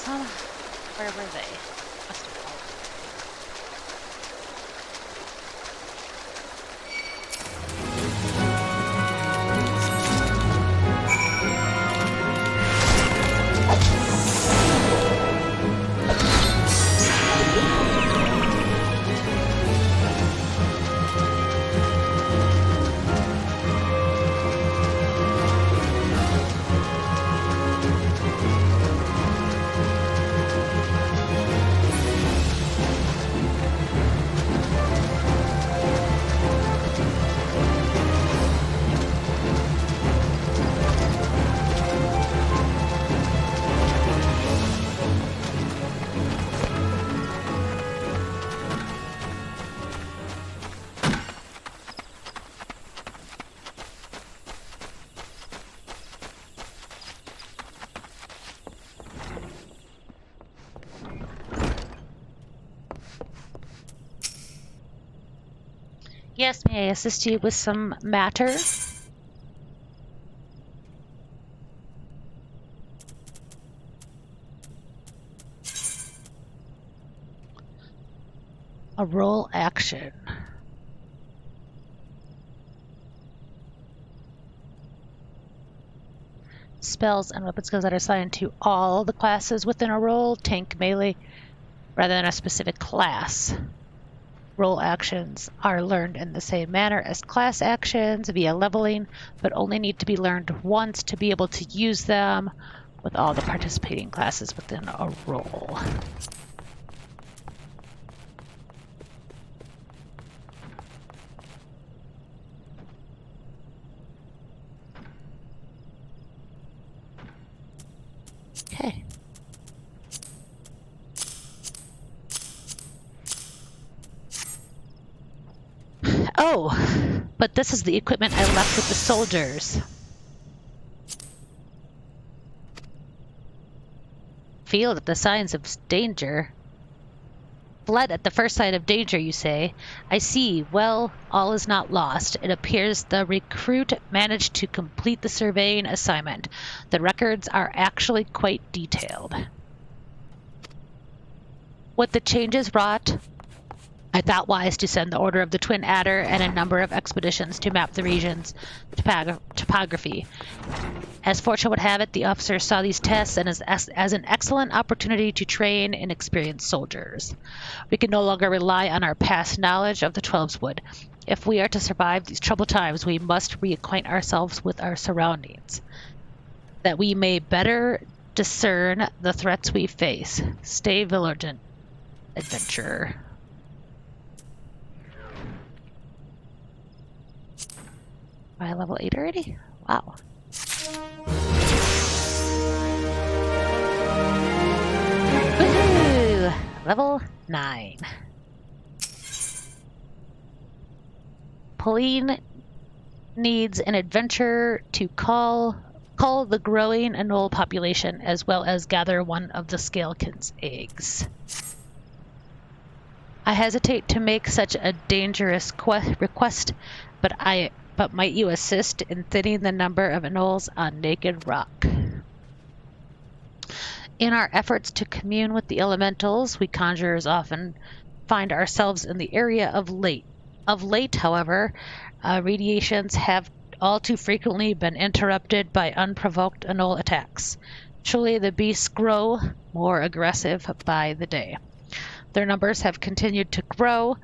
some. Where were they? Must have fallen. Yes, may I assist you with some matter? A roll action. Spells and weapon skills that are assigned to all the classes within a role, tank, melee, rather than a specific class. Role actions are learned in the same manner as class actions via leveling, but only need to be learned once to be able to use them with all the participating classes within a role. Okay. Oh, but this is the equipment I left with the soldiers. Feel at the signs of danger. Fled at the first sign of danger, you say? I see. Well, all is not lost. It appears the recruit managed to complete the surveying assignment. The records are actually quite detailed. With the changes wrought, I thought wise to send the Order of the Twin Adder and a number of expeditions to map the region's topography. As fortune would have it, the officers saw these tests and as an excellent opportunity to train inexperienced soldiers. We can no longer rely on our past knowledge of the Twelveswood. If we are to survive these troubled times, we must reacquaint ourselves with our surroundings, that we may better discern the threats we face. Stay vigilant, adventurer. By level 8 already? Wow. Woohoo! Level 9. Pauline needs an adventurer to cull the growing anole population as well as gather one of the Scalekin's eggs. I hesitate to make such a dangerous request, but might you assist in thinning the number of anoles on Naked Rock? In our efforts to commune with the elementals, we conjurers often find ourselves in the area of late. Of late, however, radiations have all too frequently been interrupted by unprovoked anole attacks. Truly, the beasts grow more aggressive by the day. Their numbers have continued to grow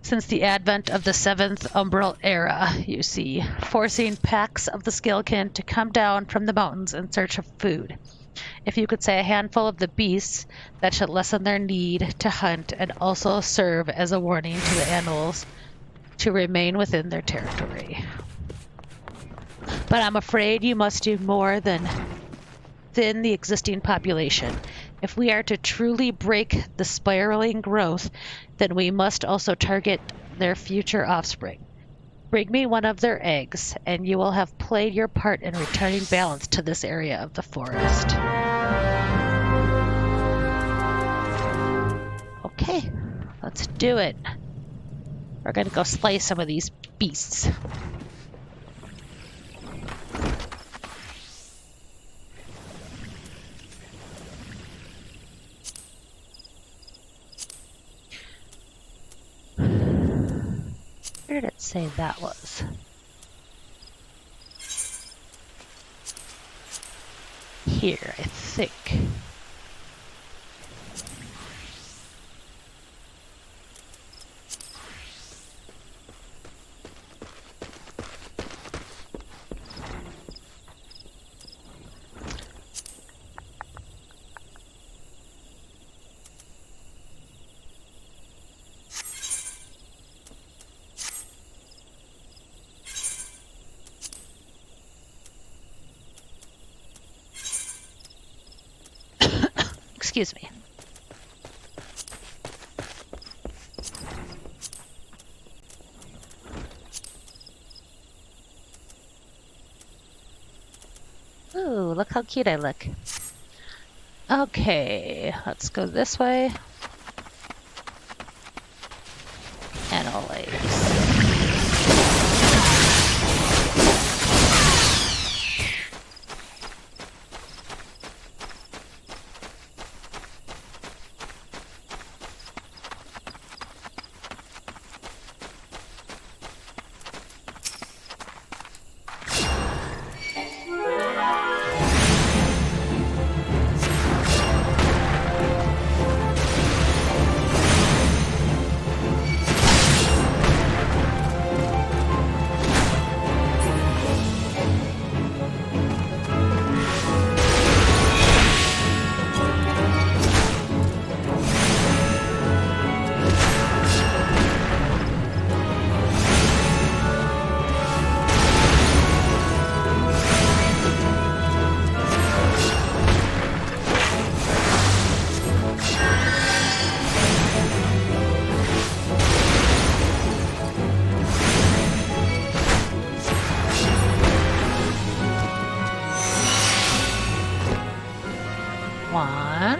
since the advent of the 7th Umbral Era, you see, forcing packs of the Scalekin to come down from the mountains in search of food. If you could say a handful of the beasts, that should lessen their need to hunt and also serve as a warning to the animals to remain within their territory. But I'm afraid you must do more than thin the existing population. If we are to truly break the spiraling growth, then we must also target their future offspring. Bring me one of their eggs, and you will have played your part in returning balance to this area of the forest. Okay, let's do it. We're gonna go slay some of these beasts. Where did it say that was? Here, I think. Excuse me. Ooh, look how cute I look. Okay, let's go this way. And all legs. One.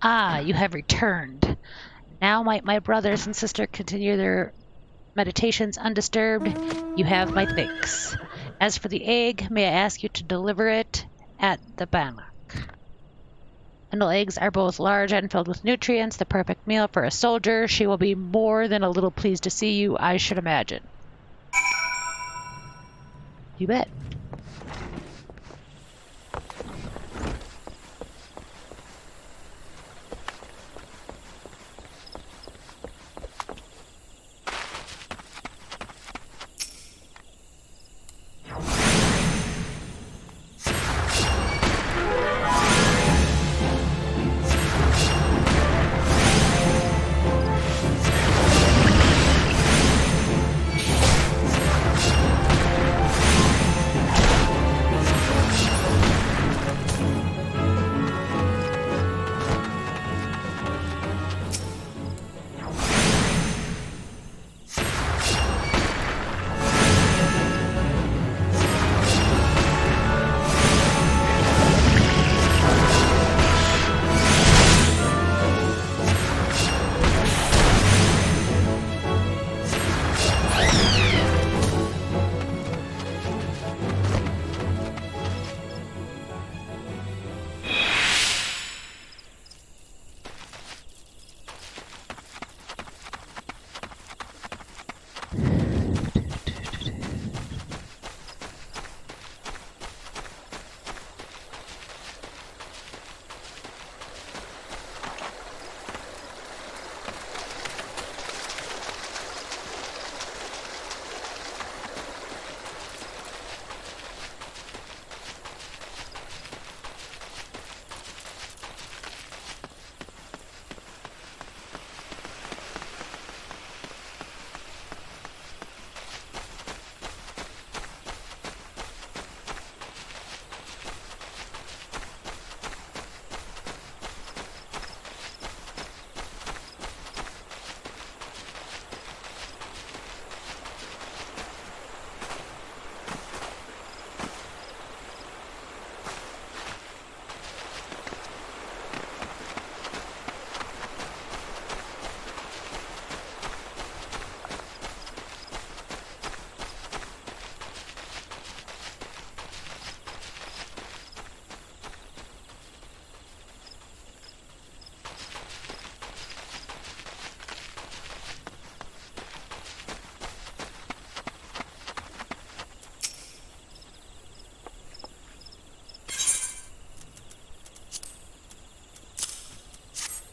Ah, you have returned. Now might my brothers and sister continue their meditations undisturbed. You have my thanks. As for the egg, may I ask you to deliver it at the bannock. Spindle eggs are both large and filled with nutrients, the perfect meal for a soldier. She will be more than a little pleased to see you, I should imagine. You bet.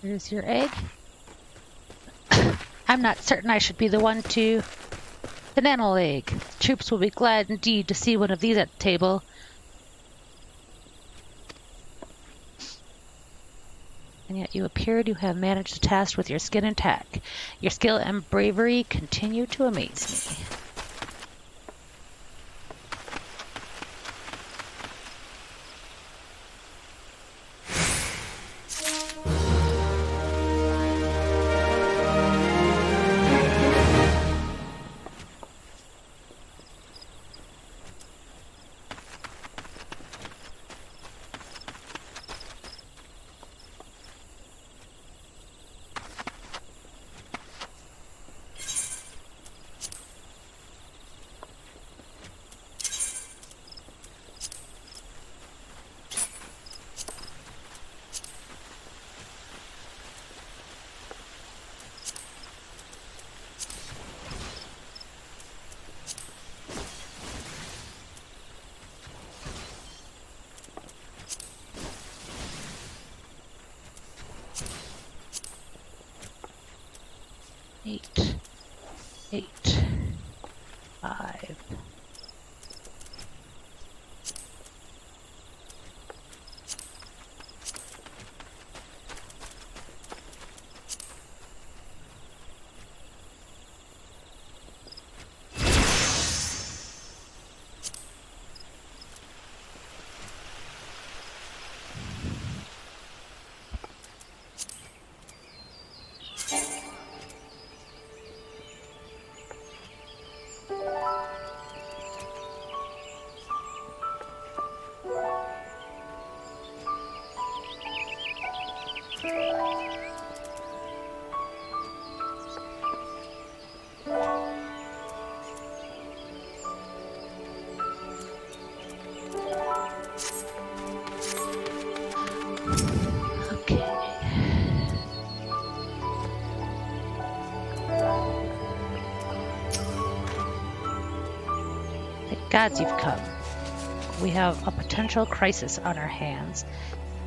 Here's your egg. I'm not certain I should be the one to... Banana egg. Troops will be glad indeed to see one of these at the table. And yet you appear to have managed the task with your skin intact. Your skill and bravery continue to amaze me. Eight, 5. gods you've come. We have a potential crisis on our hands,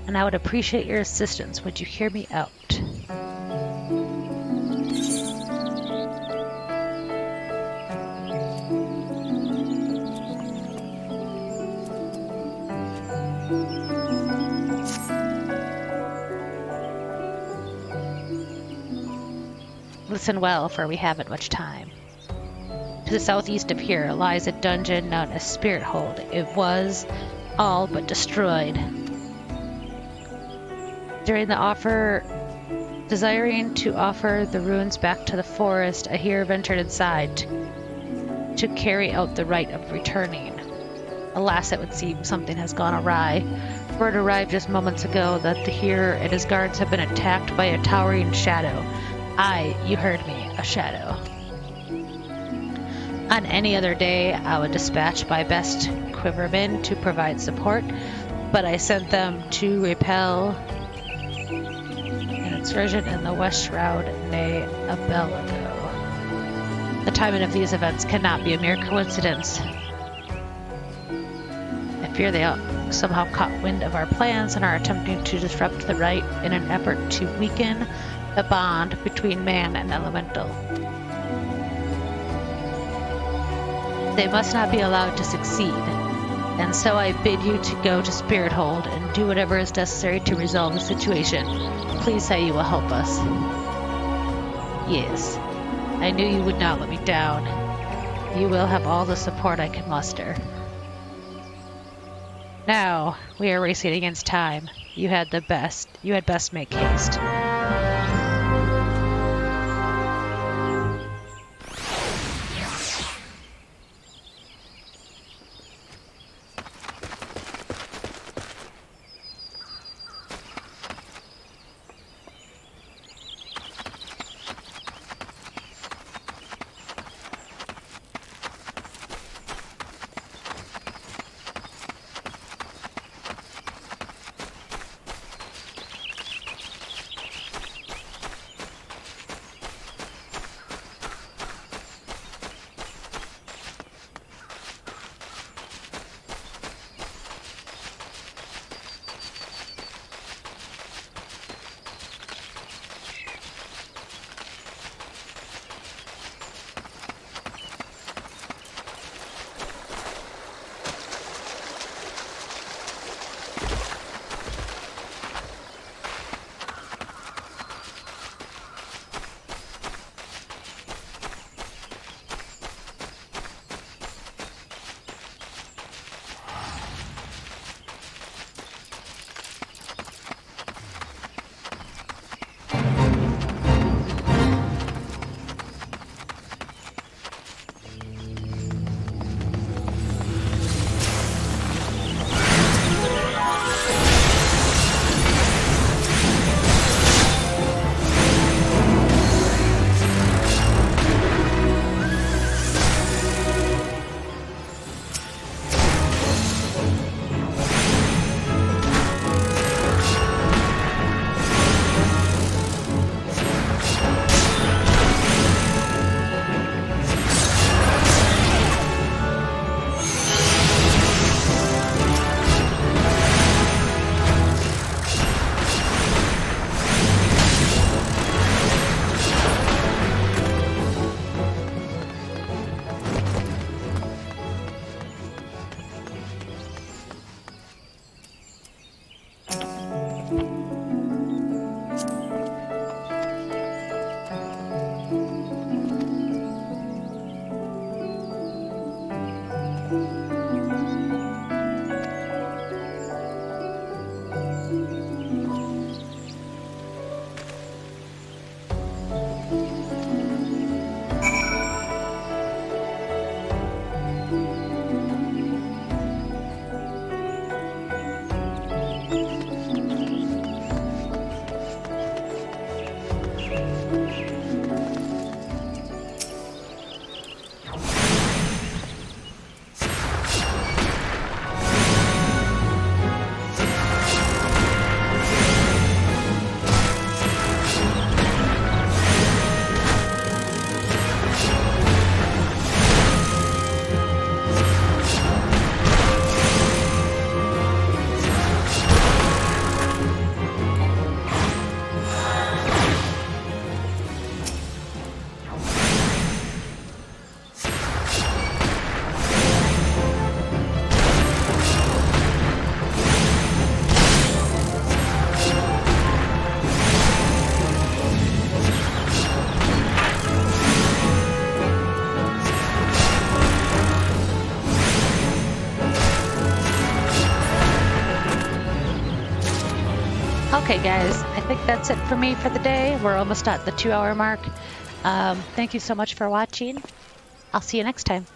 and I would appreciate your assistance. Would you hear me out? Listen well, for we haven't much time. To the southeast of here lies a dungeon known as Spirit Hold. It was all but destroyed. Desiring to offer the ruins back to the forest, I here ventured inside to carry out the rite of returning. Alas, it would seem something has gone awry. Word arrived just moments ago that the here and his guards have been attacked by a towering shadow. Aye, you heard me, a shadow. On any other day, I would dispatch my best quivermen to provide support, but I sent them to repel an excursion in the West Shroud, nay, a Belago. The timing of these events cannot be a mere coincidence. I fear they somehow caught wind of our plans and are attempting to disrupt the rite in an effort to weaken the bond between man and elemental. They must not be allowed to succeed, and so I bid you to go to Spirit Hold and do whatever is necessary to resolve the situation. Please say you will help us. Yes, I knew you would not let me down. You will have all the support I can muster. Now, we are racing against time. You had best make haste. Okay, guys, I think that's it for me for the day. We're almost at the 2-hour mark. Thank you so much for watching. I'll see you next time.